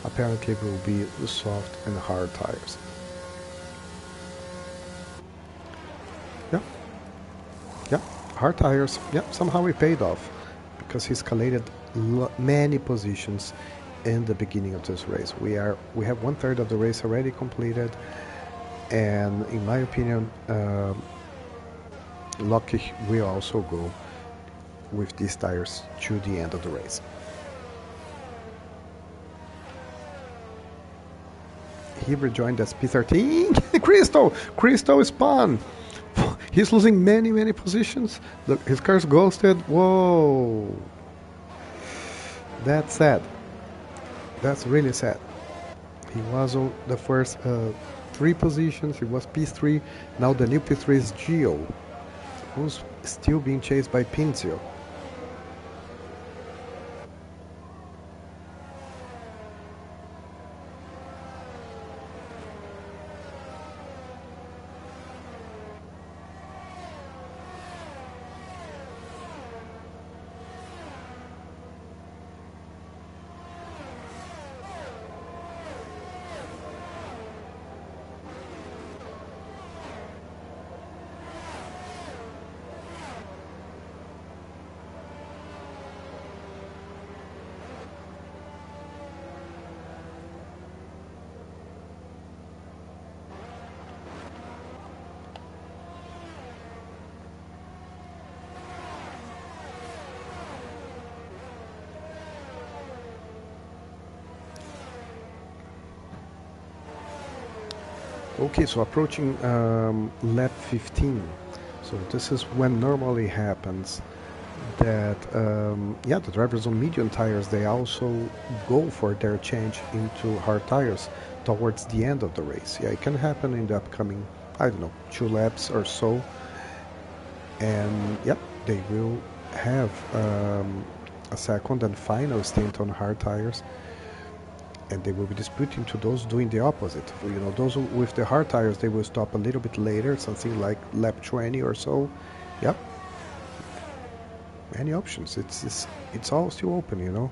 apparently will be soft and hard tires. Yeah, hard tires. Yeah, somehow it paid off because he escalated many positions in the beginning of this race. We have 1/3 of the race already completed, and in my opinion, Lucky will also go with these tires to the end of the race. He rejoined as P13. Crystal spun. He's losing many positions. Look, his car's ghosted. Whoa. That's sad. That's really sad. He was on the first 3 positions. He was P3. Now the new P3 is Gio, who's still being chased by Pinzio. Okay, so approaching lap 15. So this is when normally happens that yeah, the drivers on medium tires, they also go for their change into hard tires towards the end of the race. Yeah, it can happen in the upcoming, I don't know, 2 laps or so, and yep, they will have a second and final stint on hard tires, and they will be disputing to those doing the opposite. You know, those with the hard tires, they will stop a little bit later, something like lap 20 or so. Yep, many options. It's all still open, you know.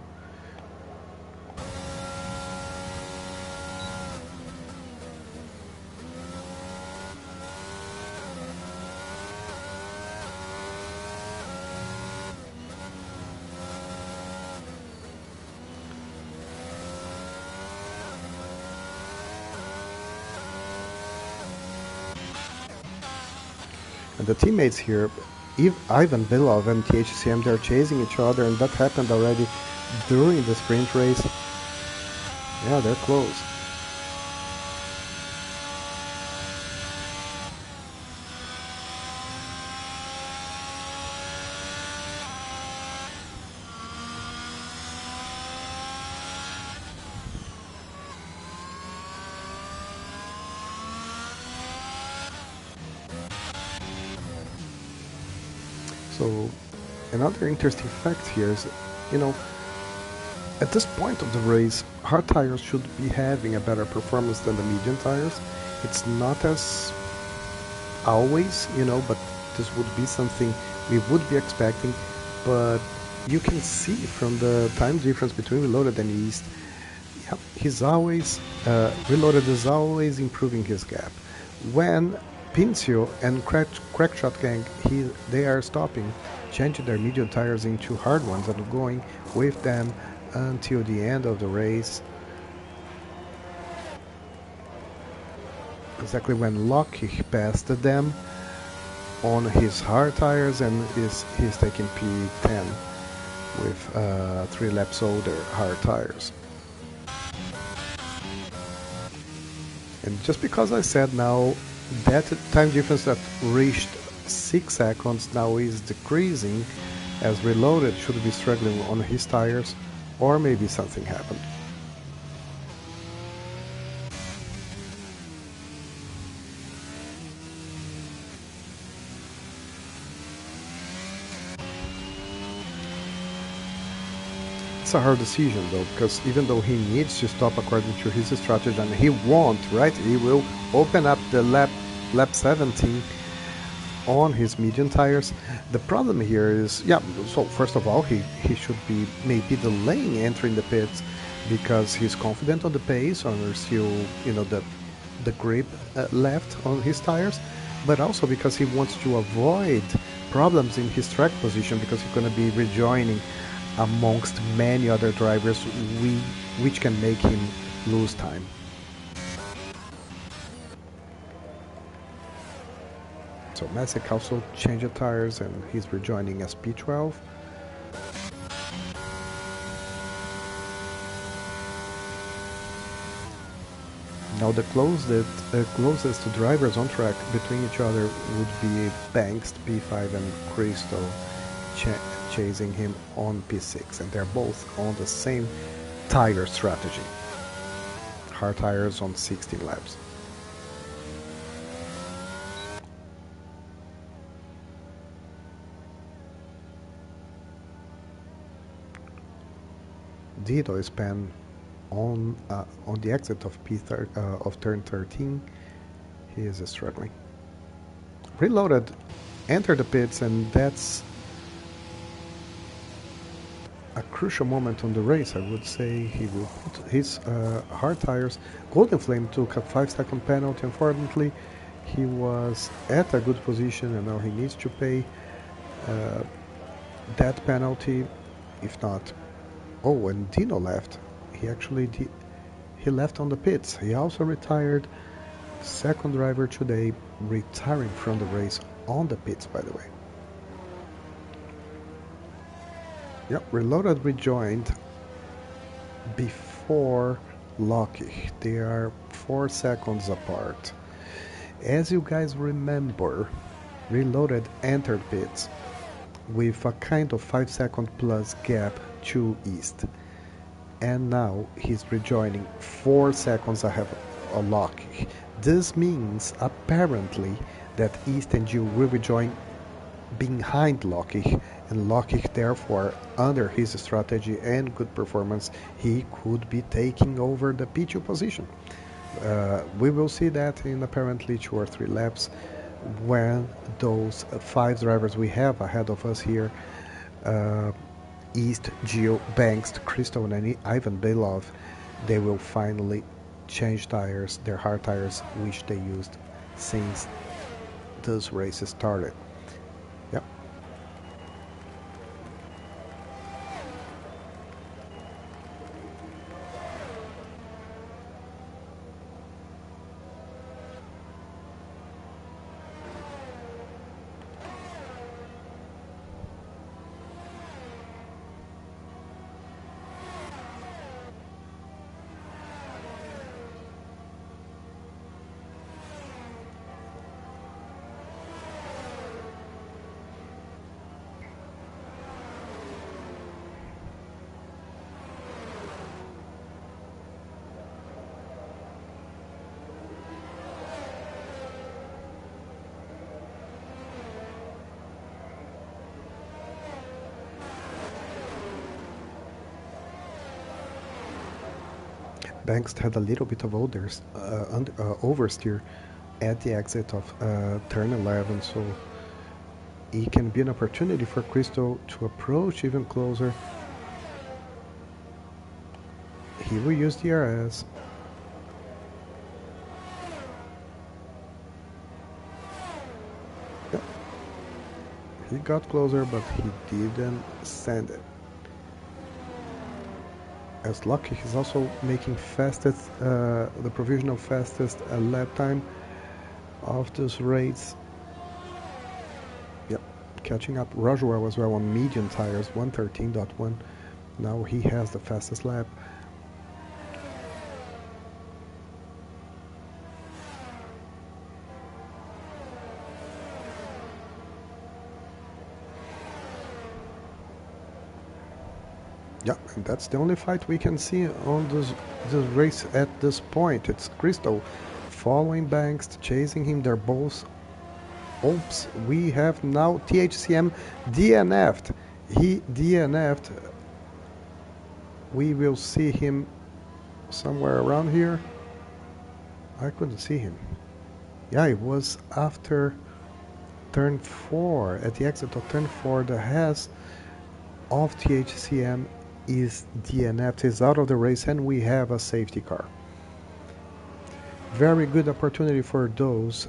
And the teammates here, Ivan Bilov and THCM, they're chasing each other, and that happened already during the sprint race. Yeah, they're close. So another interesting fact here is, you know, at this point of the race, hard tires should be having a better performance than the medium tires. It's not as always, you know, but this would be something we would be expecting. But you can see from the time difference between Reloaded and East, yep, he's always, Reloaded is always improving his gap. When Pincio and Crackshot Gang, they are stopping, changing their medium tires into hard ones and going with them until the end of the race. Exactly when Locke passed them on his hard tires, and he's taking P10 with 3 laps older hard tires. And just because I said now that time difference that reached 6 seconds now is decreasing, as Reloaded should be struggling on his tires, or maybe something happened. It's a hard decision though, because even though he needs to stop according to his strategy, and he won't, right? He will open up the lap 17 on his medium tires. The problem here is, yeah, so first of all, he should be maybe delaying entering the pits because he's confident on the pace, or still, you know, the grip left on his tires, but also because he wants to avoid problems in his track position, because he's going to be rejoining amongst many other drivers, which can make him lose time. So Masick also changed tires, and he's rejoining as P12. Now the closest drivers on track between each other would be Banks, P5, and Crystal, chasing him on P6, and they're both on the same tire strategy. Hard tires on 16 laps. Dito is pen on the exit of of turn 13. He is struggling. Reloaded entered the pits, and that's a crucial moment on the race. I would say he will put his hard tires. Golden Flame took a 5-second penalty. Unfortunately, he was at a good position, and now he needs to pay that penalty. If not, oh, and Dino left. He left on the pits. He also retired. Second driver today retiring from the race on the pits, by the way. Yep, Reloaded rejoined before Locke. They are 4 seconds apart. As you guys remember, Reloaded entered pits with a kind of 5 second plus gap to East. And now he's rejoining 4 seconds ahead of Loki. This means apparently that East and Jill will rejoin behind Loki, and Loki therefore, under his strategy and good performance, he could be taking over the P2 position. We will see that in apparently 2 or 3 laps when those 5 drivers we have ahead of us here, East, Gio, Banks, Crystal, and Ivan Belov, they will finally change tires, their hard tires, which they used since this race started. Yep. Banks had a little bit of oversteer at the exit of turn 11, so it can be an opportunity for Crystal to approach even closer. He will use DRS. Yep. He got closer, but he didn't send it. As Lucky, he's also making fastest, the provisional fastest lap time of this race. Yep, catching up. Roswell as well on medium tires, 113.1. Now he has the fastest lap. Yeah, and that's the only fight we can see on this race at this point. It's Crystal following Banks, chasing him. They're both. Oops, we have now THCM DNF'd. He DNF'd. We will see him somewhere around here. I couldn't see him. Yeah, it was after turn 4, at the exit of turn 4, the Haas of THCM is DNF'd, is out of the race, and we have a safety car. Very good opportunity for those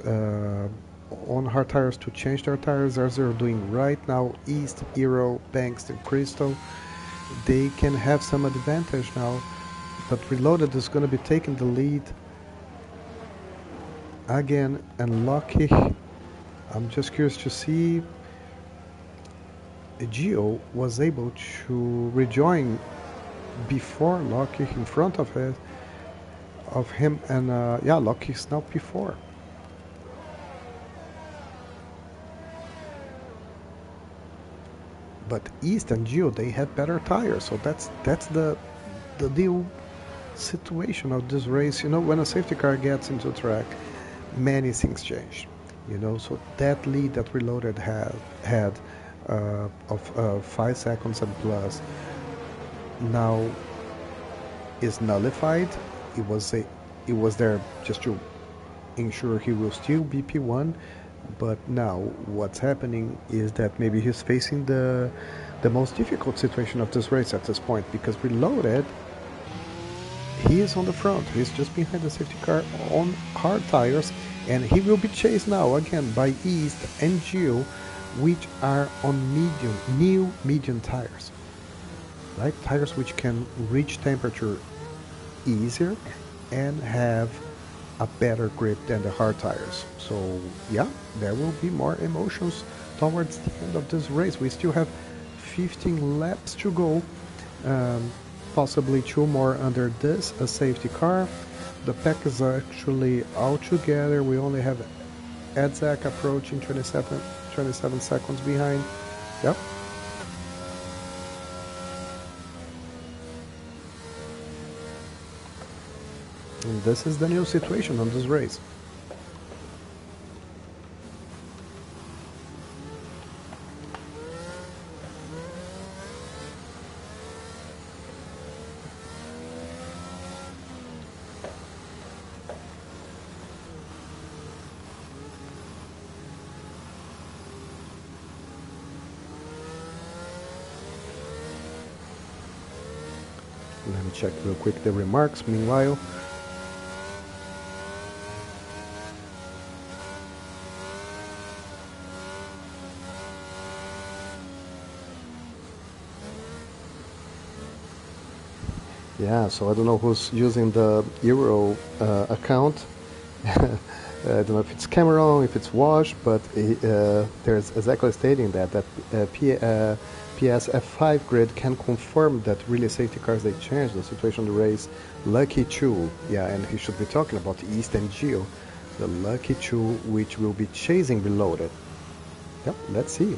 on hard tires to change their tires, as they're doing right now. East, Ero, Banks, and Crystal, they can have some advantage now, but Reloaded is going to be taking the lead again, and Lucky, I'm just curious to see. Gio was able to rejoin before Lucky, in front of him, and yeah, Lucky is now P4. But East and Gio, they have better tires, so that's the deal situation of this race. You know, when a safety car gets into track, many things change. You know, so that lead that Reloaded had of 5 seconds and plus now is nullified. It was there just to ensure he will still be P1, but now what's happening is that maybe he's facing the most difficult situation of this race at this point, because Reloaded, he is on the front. He's just behind the safety car on hard tires, and he will be chased now again by East and Gio, which are on new medium tires, right? Tires which can reach temperature easier and have a better grip than the hard tires. So yeah, there will be more emotions towards the end of this race. We still have 15 laps to go, possibly 2 more under this, a safety car. The pack is actually all together. We only have Edzak approaching 27 seconds behind. Yep. And this is the new situation on this race. Let me check real quick the remarks meanwhile. Yeah, so I don't know who's using the Ero account. I don't know if it's Cameron, if it's Wash, but there's exactly stating that PS F3 grid can confirm that really safety cars they changed the situation of the race. Lucky 2, yeah, and he should be talking about East and Geo, the Lucky 2 which will be chasing Reloaded. Yep, let's see.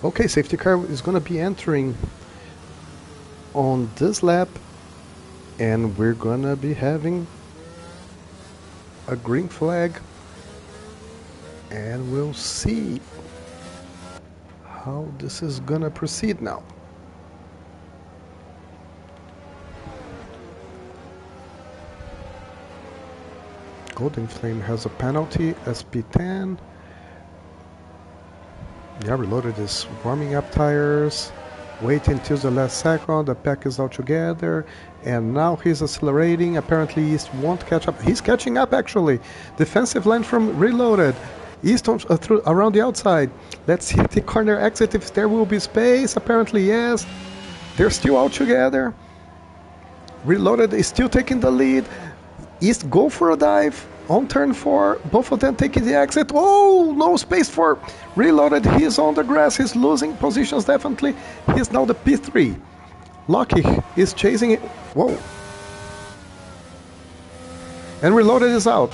Okay, safety car is gonna be entering on this lap, and we're gonna be having a green flag, and we'll see how this is gonna proceed now. Golden Flame has a penalty, SP10. Yeah, Reloaded is warming up tires, waiting till the last second, the pack is all together, and now he's accelerating. Apparently East won't catch up. He's catching up actually. Defensive line from Reloaded. East on, around the outside. Let's hit the corner exit if there will be space. Apparently yes. They're still all together. Reloaded is still taking the lead. East go for a dive on turn 4, both of them taking the exit. Oh, no space for Reloaded. He's on the grass, he's losing positions definitely. He's now the P3. Lucky is chasing it. Whoa. And Reloaded is out.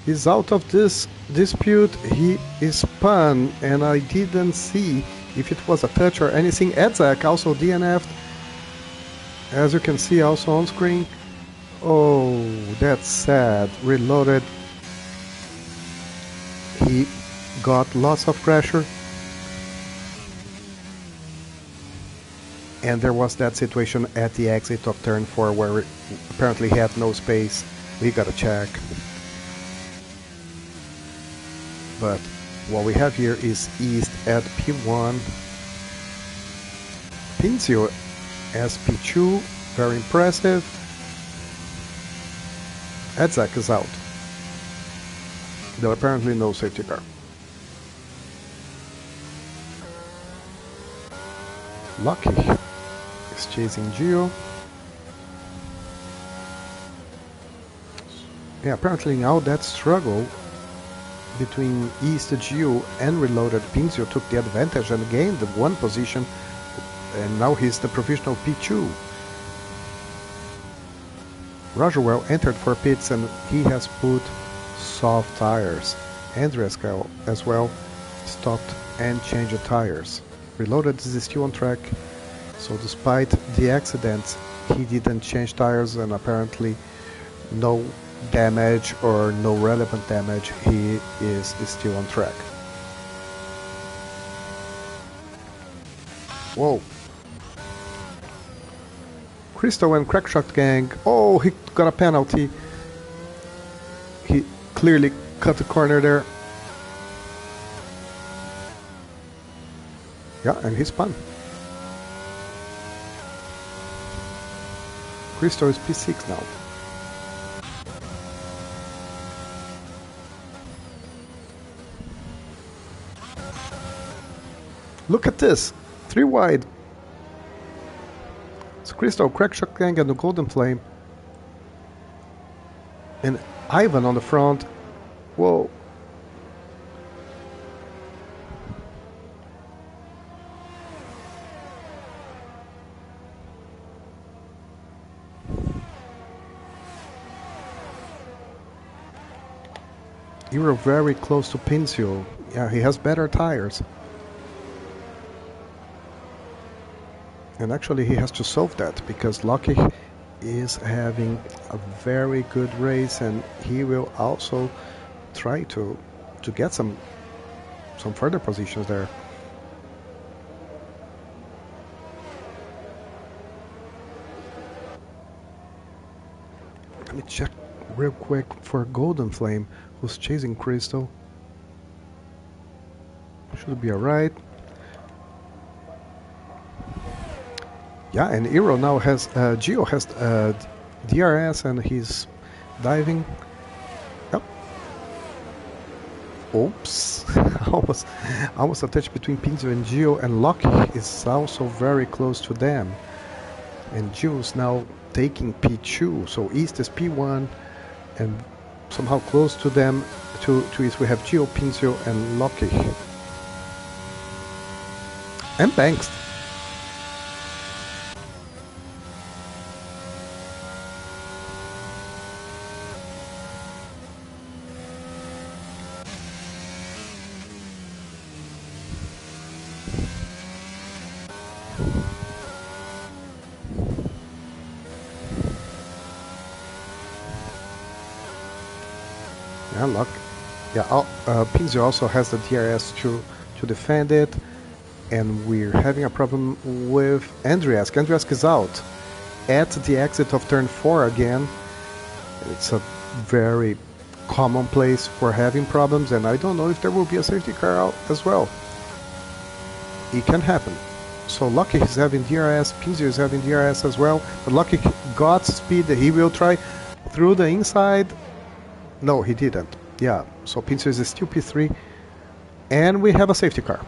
He's out of this dispute. He is spun, and I didn't see if it was a touch or anything. Edzak also DNF'd, as you can see also on screen. Oh, that's sad. Reloaded. He got lots of pressure. And there was that situation at the exit of turn 4 where it apparently had no space. We gotta check. But what we have here is East at P1. Pinzio as P2. Very impressive. Edzak is out. There apparently no safety car. Lucky is chasing Geo. Yeah, apparently now that struggle between East, Geo and Reloaded, Pinzio took the advantage and gained the 1 position, and now he's the provisional P2. Rogerwell entered for pits and he has put soft tires. Andreas as well stopped and changed the tires. Reloaded is still on track, so despite the accidents he didn't change tires, and apparently no damage or no relevant damage. He is still on track. Whoa. Crystal and Crackshot Gang. Oh, he got a penalty. He clearly cut the corner there. Yeah, and he spun. Crystal is P6 now. Look at this. 3 wide. It's Crystal, Crackshot Gang and the Golden Flame. And Ivan on the front. Whoa. Ero very close to Pincio. Yeah, he has better tires. And actually he has to solve that because Lucky is having a very good race, and he will also try to get some further positions there. Let me check real quick for Golden Flame, who's chasing Crystal. Should be alright. Yeah, and Ero now has Geo has DRS and he's diving. Yep. Oops. almost a touch between Pinzo and Geo, and Lucky is also very close to them. And Geo's now taking P2, so East is P1, and somehow close to them. To East we have Geo, Pinzo, and Lucky. And Banks. Yeah, luck. Yeah, Pinzo also has the DRS to defend it, and we're having a problem with Andriesk. Andriesk is out at the exit of turn 4 again. It's a very common place for having problems, and I don't know if there will be a safety car out as well. It can happen. So Lucky is having DRS, Pinzo is having DRS as well, but Lucky got speed. He will try through the inside. No, he didn't. Yeah, so Pinzo is still P3, and we have a safety car.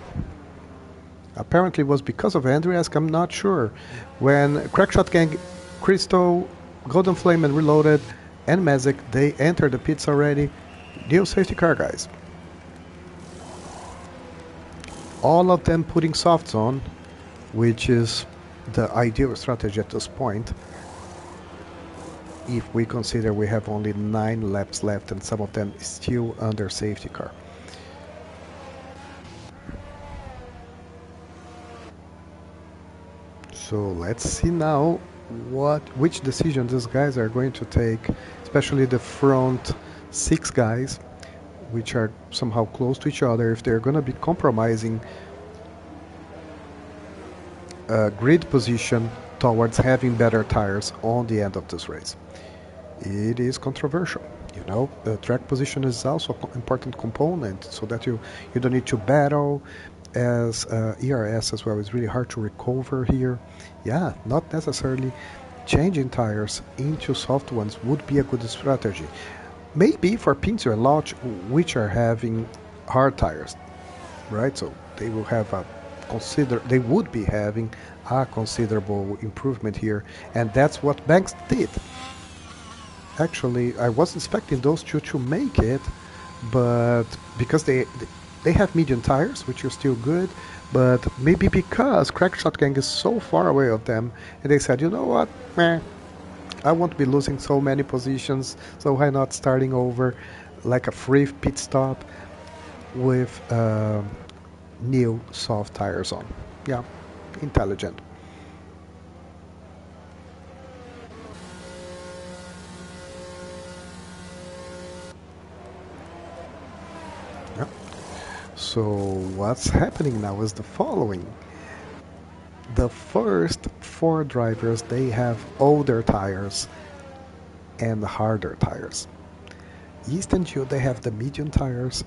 Apparently it was because of Andriesk, I'm not sure. When Crackshot Gang, Crystal, Golden Flame and Reloaded, and Magic, they entered the pits already. New safety car, guys. All of them putting softs on, which is the ideal strategy at this point. If we consider we have only 9 laps left and some of them still under safety car. So let's see now which decision these guys are going to take, especially the front 6 guys, which are somehow close to each other, if they're going to be compromising grid position towards having better tires on the end of this race. It is controversial. You know, the track position is also an important component, so that you don't need to battle as ERS as well. It's really hard to recover here. Yeah, not necessarily changing tires into soft ones would be a good strategy. Maybe for Pinto and Lodge, which are having hard tires, right? So they will have they would be having a considerable improvement here, and that's what Banks did. Actually, I was expecting those two to make it, but because they have medium tires, which are still good, but maybe because Crackshot Gang is so far away of them, and they said, you know what, I won't be losing so many positions, so why not starting over like a free pit stop with new soft tires on. Yeah, intelligent. Yeah. So what's happening now is the following. The first 4 drivers, they have older tires and harder tires. East and Geo, they have the medium tires,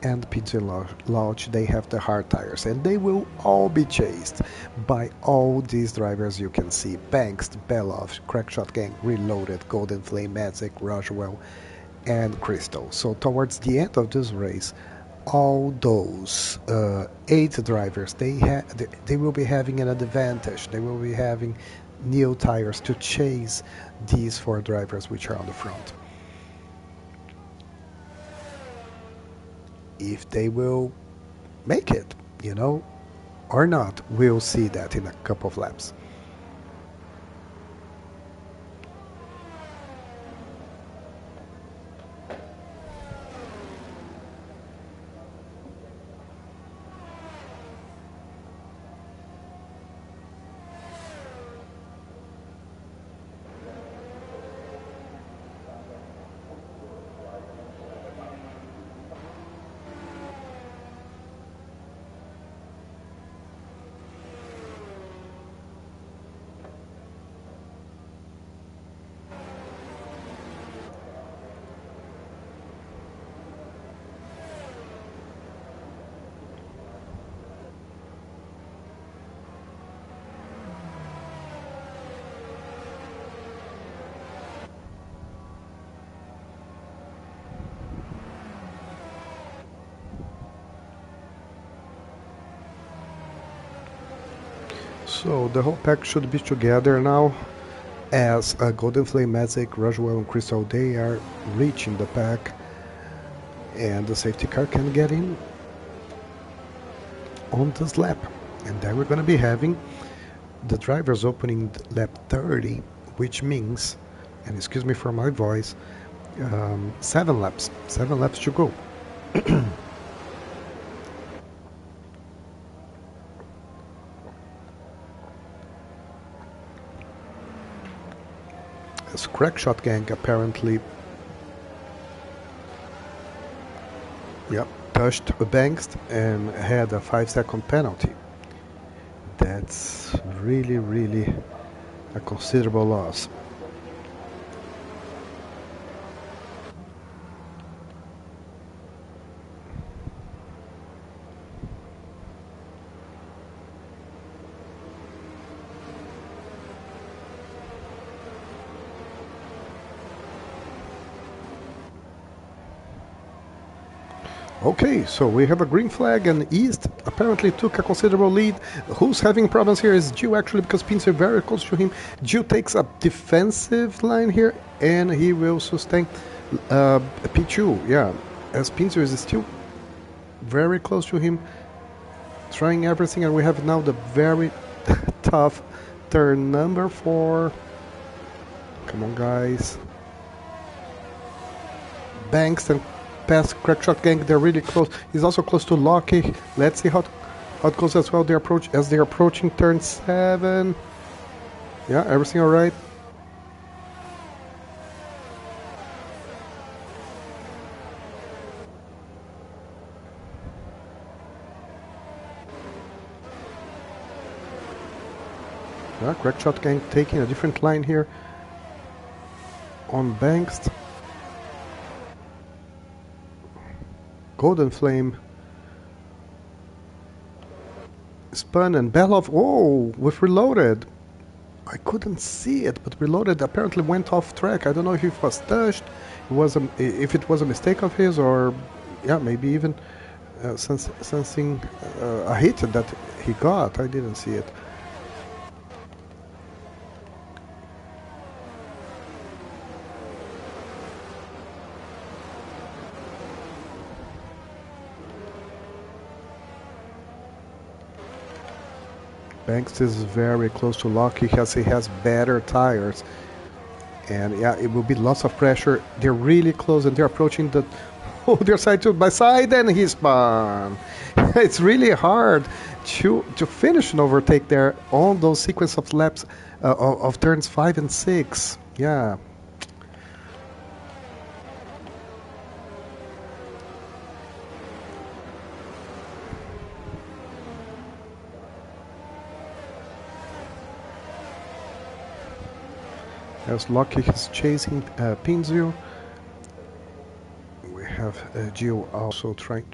and Pinto Lodge, they have the hard tires, and they will all be chased by all these drivers you can see: Banks, Belov, Crackshot Gang, Reloaded, Golden Flame, Magic, Roswell, and Crystal. So towards the end of this race, all those 8 drivers, they will be having an advantage. They will be having new tires to chase these 4 drivers which are on the front. If they will make it, you know, or not, we'll see that in a couple of laps. So the whole pack should be together now, as Golden Flame, Magic, Roswell, and Crystal, they are reaching the pack, and the safety car can get in on this lap. And then we're going to be having the drivers opening lap 30, which means, and excuse me for my voice, 7 laps to go. This Crackshot gang apparently, yep, touched Banks and had a 5-second penalty. That's really a considerable loss. Okay, so we have a green flag, and East apparently took a considerable lead. Who's having problems here is Gio, actually, because Pincer very close to him. Gio takes a defensive line here, and he will sustain P2, yeah, as Pincer is still very close to him, trying everything, and we have now the very tough turn number 4. Come on, guys. Banks and past Crackshot gang, they're really close. He's also close to Loki. Let's see how it goes as well. They're approaching turn 7. Yeah, everything all right. Yeah, Crackshot gang taking a different line here on Banks. Golden Flame spun, and Belov, oh, with Reloaded. I couldn't see it, but Reloaded apparently went off track. I don't know if it was touched, if it was a mistake of his, or yeah, maybe even sensing a hit that he got. I didn't see it. Banks is very close to Loki because he has better tires. And yeah, it will be lots of pressure. They're really close, and they're approaching the other side by side, and he spun. It's really hard to finish an overtake there on those sequence of laps of turns 5 and 6. Yeah. As Loki is chasing Pinzio, we have Gio also trying